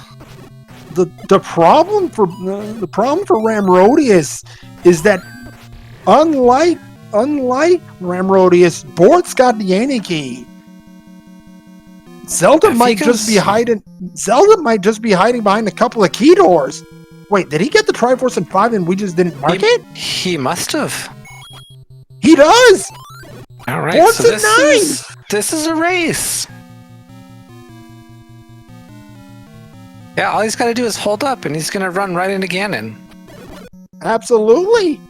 The problem for Ramrodius is that unlike Ramrodius, Bort's got the Annie key. Zelda might just be hiding behind a couple of key doors. Wait, did he get the Triforce in 5 and we just didn't mark it? He must have. He does. All right, Bort's so at 9. This is a race. Yeah, all he's got to do is hold up, and he's going to run right into Ganon. Absolutely.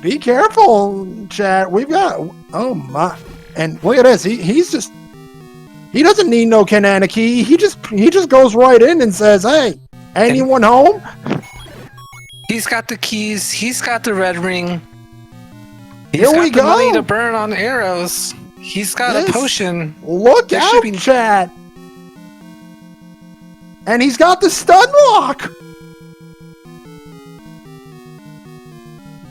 Be careful, chat. We've got... Oh, my... And look at this. He doesn't need no Kananaki. He just goes right in and says, hey, anyone home? He's got the keys. He's got the red ring. Here we go. He's got the money to burn on arrows. He's got a potion. Look out, chat. And he's got the stun lock!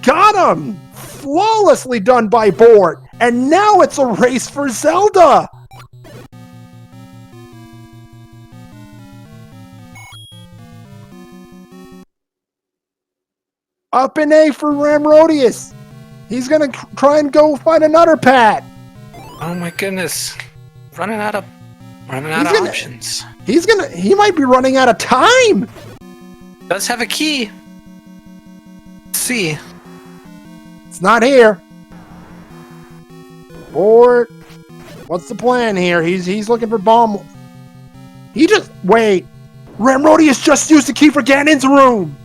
Got him! Flawlessly done by Bort! And now it's a race for Zelda! Up in A for Ramrodius! He's gonna try and go find another pad! Oh my goodness. Running out of options. He might be running out of time! Does have a key. Let's see. It's not here. Bort, what's the plan here? He's looking for bomb. Wait. Ramrodius just used the key for Ganon's room!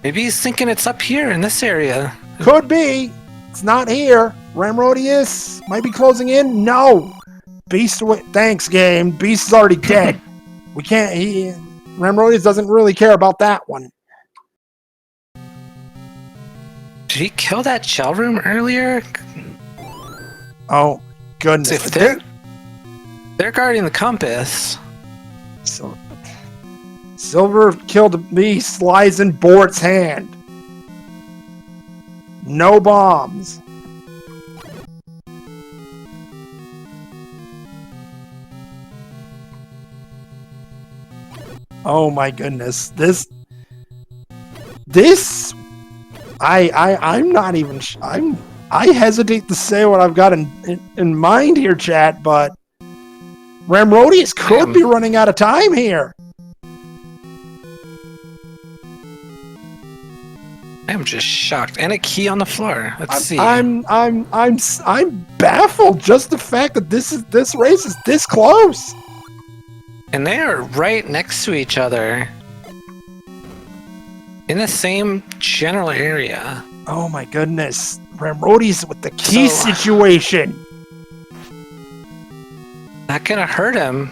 Maybe he's thinking it's up here in this area. Could be. It's not here. Ramrodius might be closing in. No. Beast away. Thanks, game. Beast is already dead. We can't. Ramrodius doesn't really care about that one. Did he kill that shell room earlier? Oh, goodness. If they're guarding the compass. So, Silver killed a beast lies in Bort's hand. No bombs. Oh my goodness. I'm not even I hesitate to say what I've got in mind here, chat, but Ramrodius could be running out of time here. I'm just shocked. And a key on the floor. Let's see. I'm baffled. Just the fact that this race is this close. And they are right next to each other. In the same general area. Oh my goodness. Ramrodius with the key situation. Not gonna hurt him.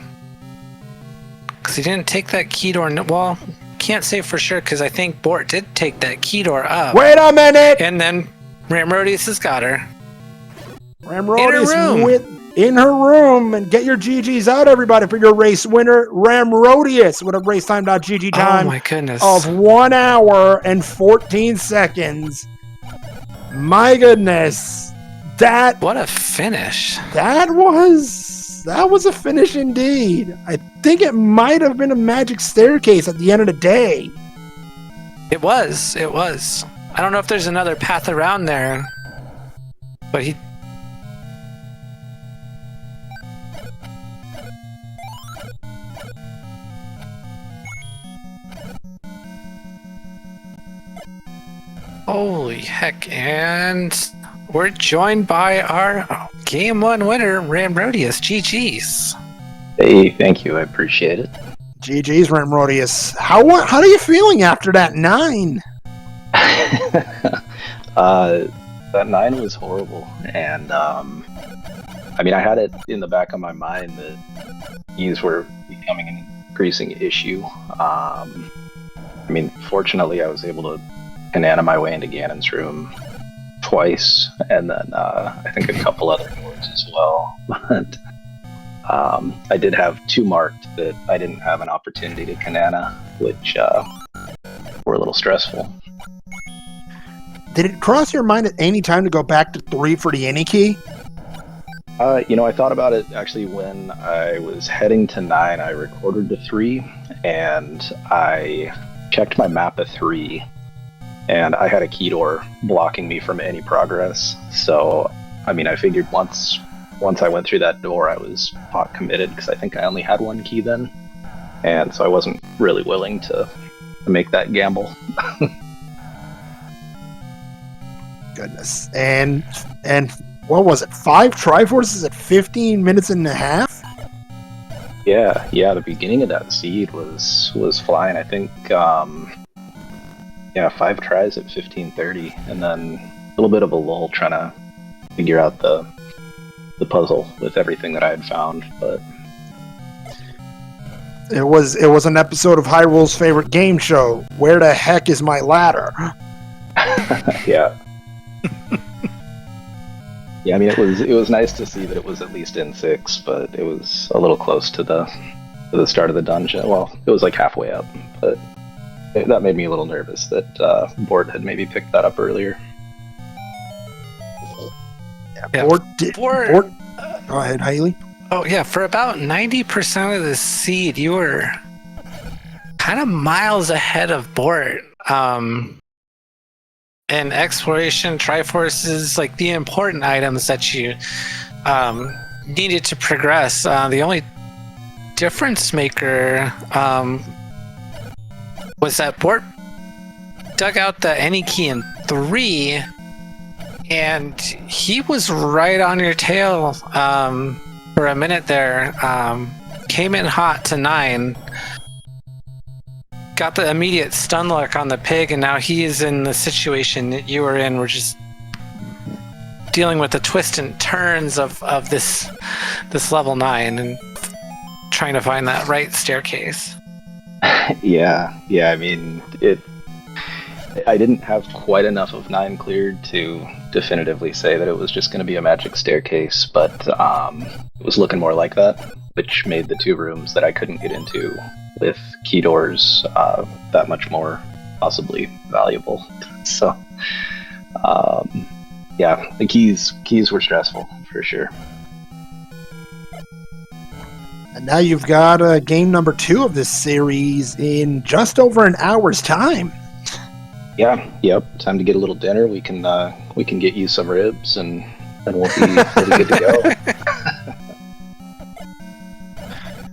Because he didn't take that key door. Well, can't say for sure because I think Bort did take that key door up. Wait a minute! And then Ramrodius has got her. Ramrodius in her room. And get your GGs out, everybody, for your race winner, Ramrodius, with a racetime.gg time oh my goodness. of 1 hour and 14 seconds. My goodness. What a finish. That was a finish indeed. I think it might have been a magic staircase at the end of the day. It was. I don't know if there's another path around there, but he... Holy heck, and we're joined by our Game 1 winner, Ramrodius. GG's. Hey, thank you. I appreciate it. GG's, Ramrodius. How are you feeling after that 9? That 9 was horrible. And, I mean, I had it in the back of my mind that these were becoming an increasing issue. I mean, fortunately, I was able to banana my way into Ganon's room twice, and then I think a couple other doors as well. But I did have 2 marked that I didn't have an opportunity to Kanana, which were a little stressful. Did it cross your mind at any time to go back to 3 for the any key? I thought about it actually when I was heading to 9. I recorded to 3, and I checked my map at 3. And I had a key door blocking me from any progress. So, I mean, I figured once I went through that door, I was pot committed because I think I only had 1 key then. And so I wasn't really willing to make that gamble. Goodness. And what was it? 5 Triforces at 15 minutes and a half? Yeah. The beginning of that seed was flying. I think, 5 tries at 15:30, and then a little bit of a lull trying to figure out the puzzle with everything that I had found. But it was an episode of Hyrule's favorite game show. Where the heck is my ladder? Yeah. Yeah, I mean, it was nice to see that it was at least in 6, but it was a little close to the start of the dungeon. Well, it was like halfway up, but that made me a little nervous that Bort had maybe picked that up earlier. Yeah, Bort. Go ahead, Haley. Oh yeah, for about 90% of the seed, you were kind of miles ahead of Bort. And exploration, Triforces, like the important items that you needed to progress. The only difference maker was that Bort dug out the any key in 3, and he was right on your tail for a minute there. Came in hot to 9, got the immediate stun lock on the pig, and now he is in the situation that you were in, which is dealing with the twists and turns of this level 9 and trying to find that right staircase. Yeah. I mean, I didn't have quite enough of 9 cleared to definitively say that it was just going to be a magic staircase, but it was looking more like that, which made the 2 rooms that I couldn't get into with key doors that much more possibly valuable. So, yeah, the keys were stressful for sure. And now you've got game number 2 of this series in just over an hour's time. Yeah, yep. Time to get a little dinner. We can get you some ribs, and then we'll be good to go.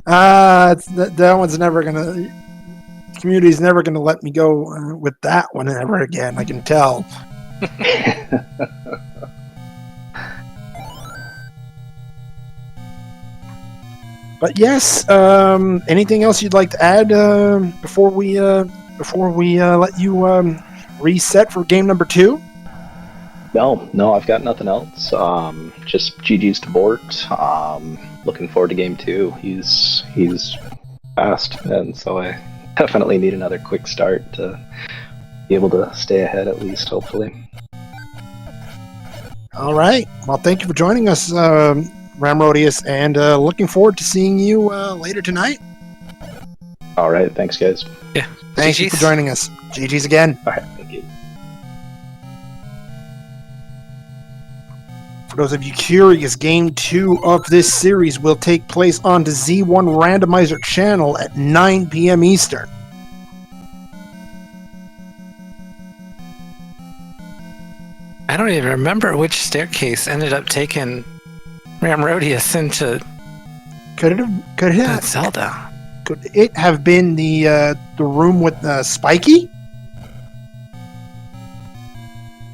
That one's never gonna. Community's never gonna let me go with that one ever again. I can tell. But yes, anything else you'd like to add before we let you reset for game number 2? No, I've got nothing else. Just GG's to Bort. Looking forward to game 2. He's fast, and so I definitely need another quick start to be able to stay ahead at least, hopefully. All right. Well, thank you for joining us, Ramrodius, and looking forward to seeing you later tonight. All right, thanks, guys. Yeah. Thank you for joining us. GG's again. All right, thank you. For those of you curious, game 2 of this series will take place on the Z1 Randomizer channel at 9 p.m. Eastern. I don't even remember which staircase ended up taking Ramrodius into Zelda. Could it have been the room with Spiky?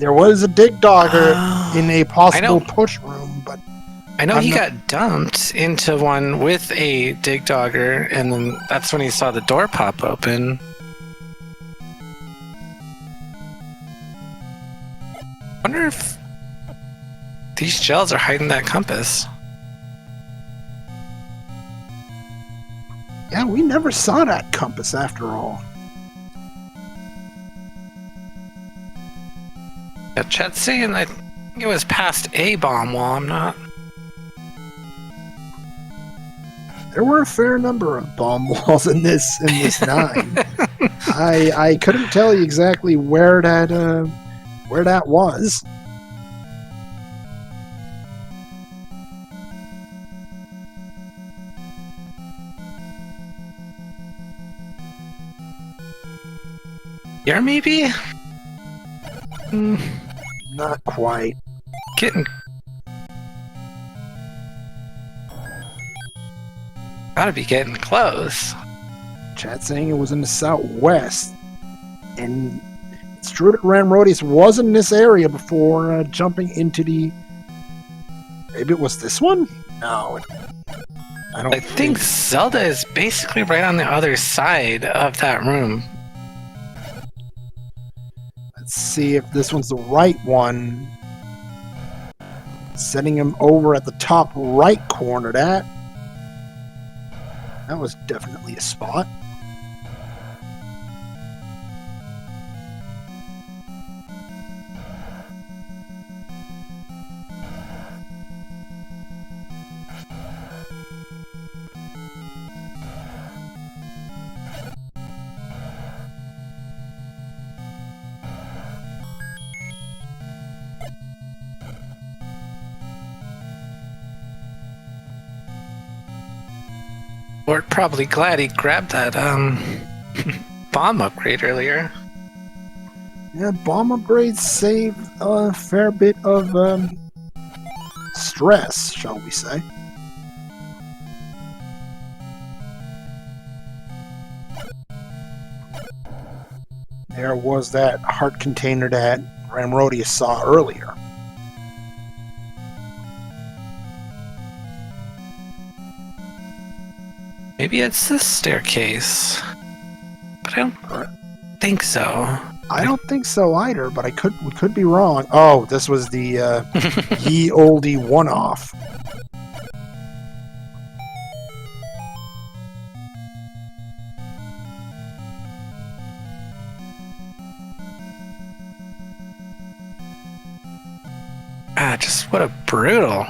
There was a dig dogger in a possible push room, but I know he got dumped into one with a dig dogger, and then that's when he saw the door pop open. Wonder if these gels are hiding that compass. Yeah, we never saw that compass after all. Yeah, Chet's saying I think it was past a bomb wall. I'm not. There were a fair number of bomb walls in this 9. I couldn't tell you exactly where that was. Here, maybe? Not quite. Getting... Gotta be getting close. Chat saying it was in the southwest. And it's true that Ramrodius was in this area before jumping into the... Maybe it was this one? No. I think Zelda is basically right on the other side of that room. Let's see if this one's the right one. Setting him over at the top right corner. That was definitely a spot. Bort probably glad he grabbed that bomb upgrade earlier. Yeah, bomb upgrades save a fair bit of stress, shall we say. There was that heart container that Ramrodius saw earlier. Maybe it's this staircase. But I don't think so. I don't think so either, but we could be wrong. Oh, this was the ye oldie one-off. Just what a brutal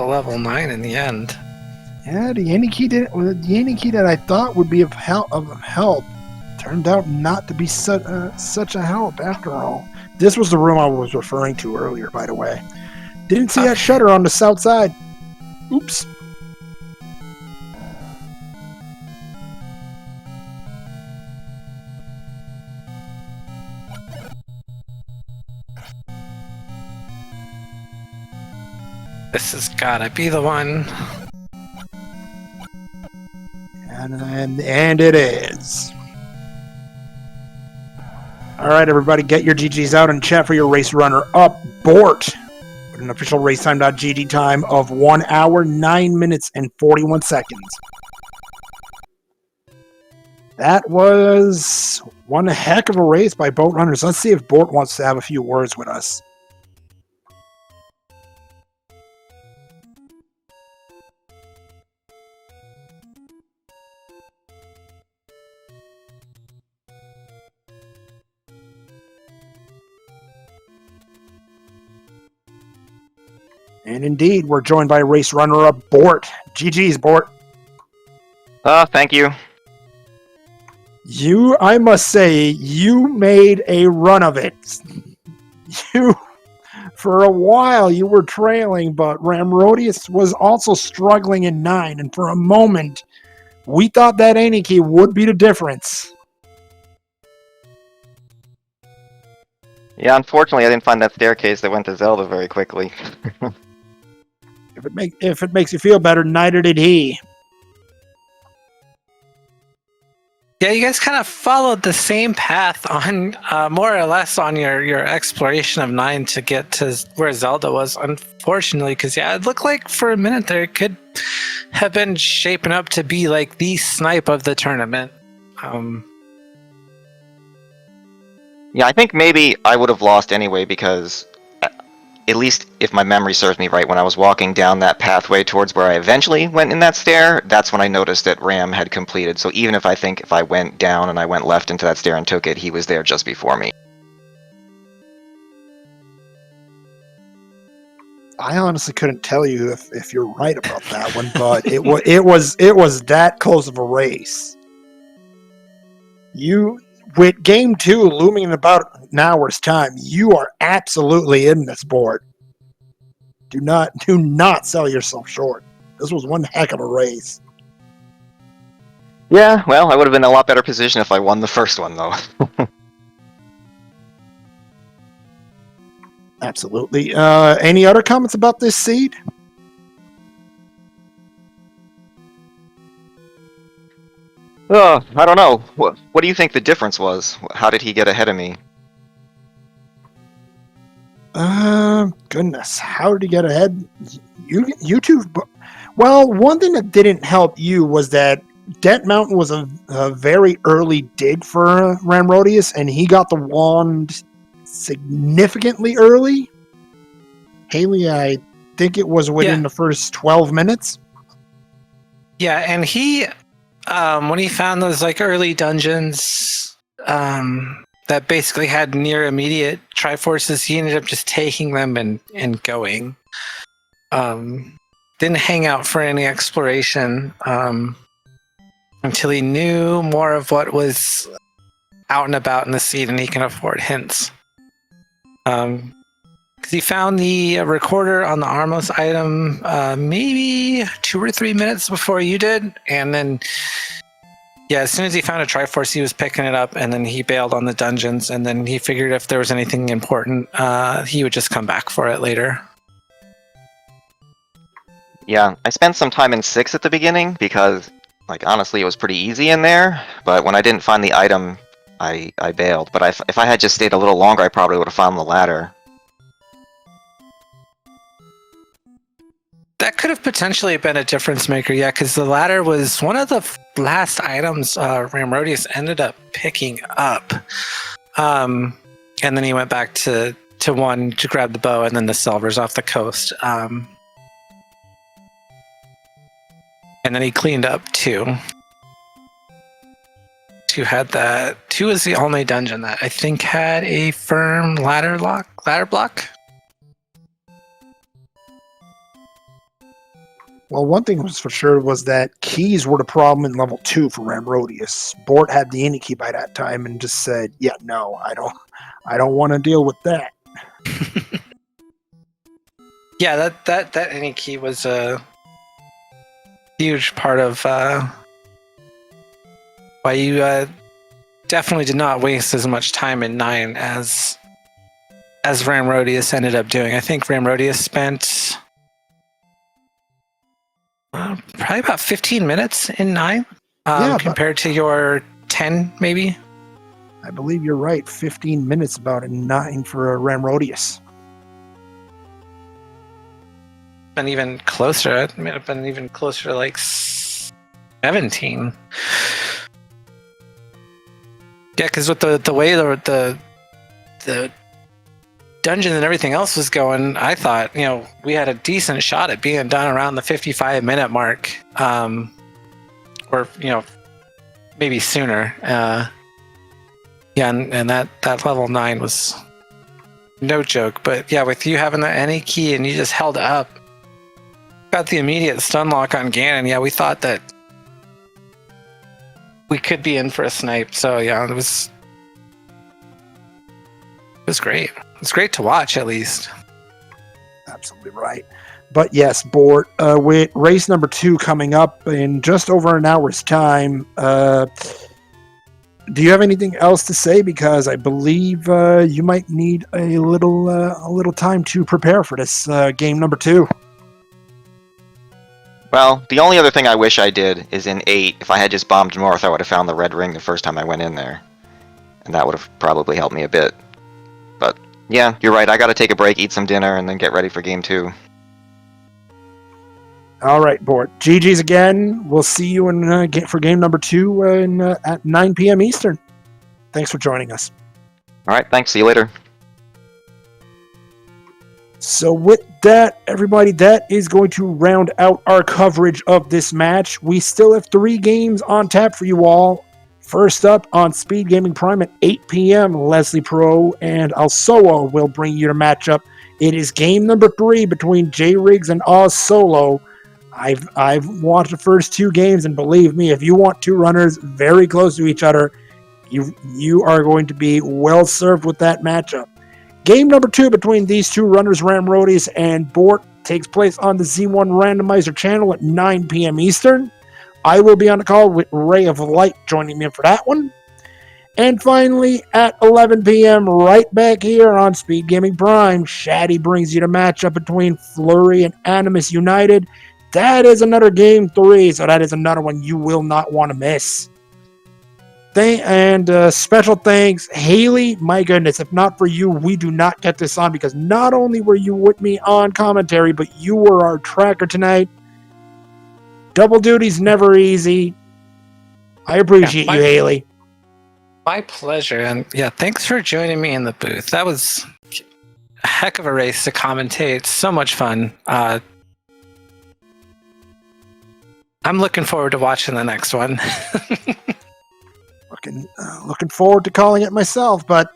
level 9 in the end. Yeah, the Yanny key that I thought would be of help turned out not to be such a help after all. This was the room I was referring to earlier, by the way. Didn't see that shutter on the south side. Oops. This has gotta be the one. And it is. All right, everybody, get your GGs out and chat for your race runner-up, Bort, with an official racetime.gg time of 1 hour, 9 minutes, and 41 seconds. That was one heck of a race by boat runners. Let's see if Bort wants to have a few words with us. And indeed, we're joined by race runner-up Bort. GG's, Bort. Thank you. I must say, you made a run of it. For a while, you were trailing, but Ramrodius was also struggling in 9, and for a moment, we thought that Aniki would be the difference. Yeah, unfortunately, I didn't find that staircase that went to Zelda very quickly. If it makes you feel better, neither did he. Yeah, you guys kind of followed the same path on more or less on your exploration of 9 to get to where Zelda was, unfortunately, because yeah, it looked like for a minute there it could have been shaping up to be like the snipe of the tournament. Yeah, I think maybe I would have lost anyway because, at least if my memory serves me right, when I was walking down that pathway towards where I eventually went in that stair, that's when I noticed that Ram had completed. So even if I went down and I went left into that stair and took it, he was there just before me. I honestly couldn't tell you if you're right about that one, but it was that close of a race. With game 2 looming in about an hour's time, you are absolutely in this board. Do not sell yourself short. This was one heck of a race. Yeah, well, I would have been in a lot better position if I won the first one, though. Absolutely. Any other comments about this seed? I don't know. What do you think the difference was? How did he get ahead of me? Goodness, how did he get ahead? You two. Well, one thing that didn't help you was that Det Mountain was a very early dig for Ramrodius, and he got the wand significantly early. Haley, I think it was within the first 12 minutes. Yeah, and he, when he found those like early dungeons that basically had near immediate Triforces, he ended up just taking them and going. Didn't hang out for any exploration until he knew more of what was out and about in the seed, and he can afford hints. Because he found the recorder on the Armos item maybe 2 or 3 minutes before you did, and then as soon as he found a Triforce, he was picking it up, and then he bailed on the dungeons, and then he figured if there was anything important, he would just come back for it later. Yeah, I spent some time in 6 at the beginning because, like, honestly, it was pretty easy in there. But when I didn't find the item, I bailed. But if I had just stayed a little longer, I probably would have found the ladder. That could have potentially been a difference maker, yeah, because the ladder was one of the last items Ramrodius ended up picking up. And then he went back to 1 to grab the bow, and then the silvers off the coast. And then he cleaned up 2. 2 had that. 2 is the only dungeon that I think had a firm ladder block. Well, one thing was for sure was that keys were the problem in level 2 for Ramrodius. Bort had the any key by that time and just said, "Yeah, no, I don't want to deal with that." Yeah, that any key was a huge part of why you definitely did not waste as much time in 9 as Ramrodius ended up doing. I think Ramrodius spent probably about 15 minutes in 9 compared to your 10, maybe. I believe you're right. 15 minutes about in 9 for Ramrodius. Been even closer. It may have been even closer to like 17. Yeah, because with the way the dungeon and everything else was going, I thought, we had a decent shot at being done around the 55-minute mark, or maybe sooner. Yeah, and that level 9 was no joke. But yeah, with you having the any key and you just held up, got the immediate stun lock on Ganon. Yeah, we thought that we could be in for a snipe. So yeah, it was great. It's great to watch, at least. Absolutely right. But yes, Bort, with race number 2 coming up in just over an hour's time, do you have anything else to say? Because I believe you might need a little time to prepare for this game number 2. Well, the only other thing I wish I did is in 8, if I had just bombed north, I would have found the red ring the first time I went in there. And that would have probably helped me a bit. But yeah, you're right, I gotta take a break, eat some dinner, and then get ready for game 2. All right, Bort. GG's again. We'll see you for game number 2 at 9 p.m. Eastern. Thanks for joining us. Alright, thanks, see you later. So with that, everybody, that is going to round out our coverage of this match. We still have 3 games on tap for you all. First up on SpeedGaming Prime at 8 p.m., Leslie Pro and Alsoa will bring you the matchup. It is game number 3 between J Riggs and Oz Solo. I've watched the first 2 games, and believe me, if you want 2 runners very close to each other, you are going to be well served with that matchup. Game number 2 between these 2 runners, Ramrodius and Bort, takes place on the Z1 Randomizer channel at 9 p.m. Eastern. I will be on the call with Ray of Light joining me for that one. And finally, at 11 p.m., right back here on SpeedGaming Prime, Shaddy brings you the matchup between Flurry and Animus United. That is another game 3, so that is another one you will not want to miss. Special thanks, Haley. My goodness, if not for you, we do not get this on, because not only were you with me on commentary, but you were our tracker tonight. Double duty's never easy. I appreciate you, Haley. My pleasure. And yeah, thanks for joining me in the booth. That was a heck of a race to commentate. So much fun. I'm looking forward to watching the next one. Looking forward to calling it myself, but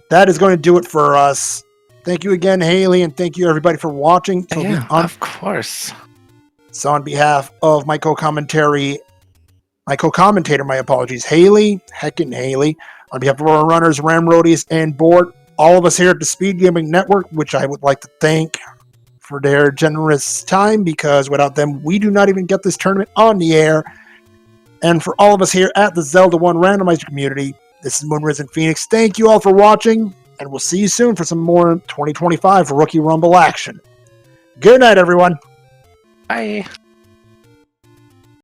that is going to do it for us. Thank you again, Haley, and thank you everybody for watching. Of course. So on behalf of my co-commentator, my apologies, Haley, heckin' Haley, on behalf of our runners, Ramrodius and Bort, all of us here at the SpeedGaming Network, which I would like to thank for their generous time, because without them, we do not even get this tournament on the air. And for all of us here at the Zelda 1 Randomizer community, this is Moonrisen Phoenix. Thank you all for watching, and we'll see you soon for some more 2025 Rookie Rumble action. Good night, everyone. Bye.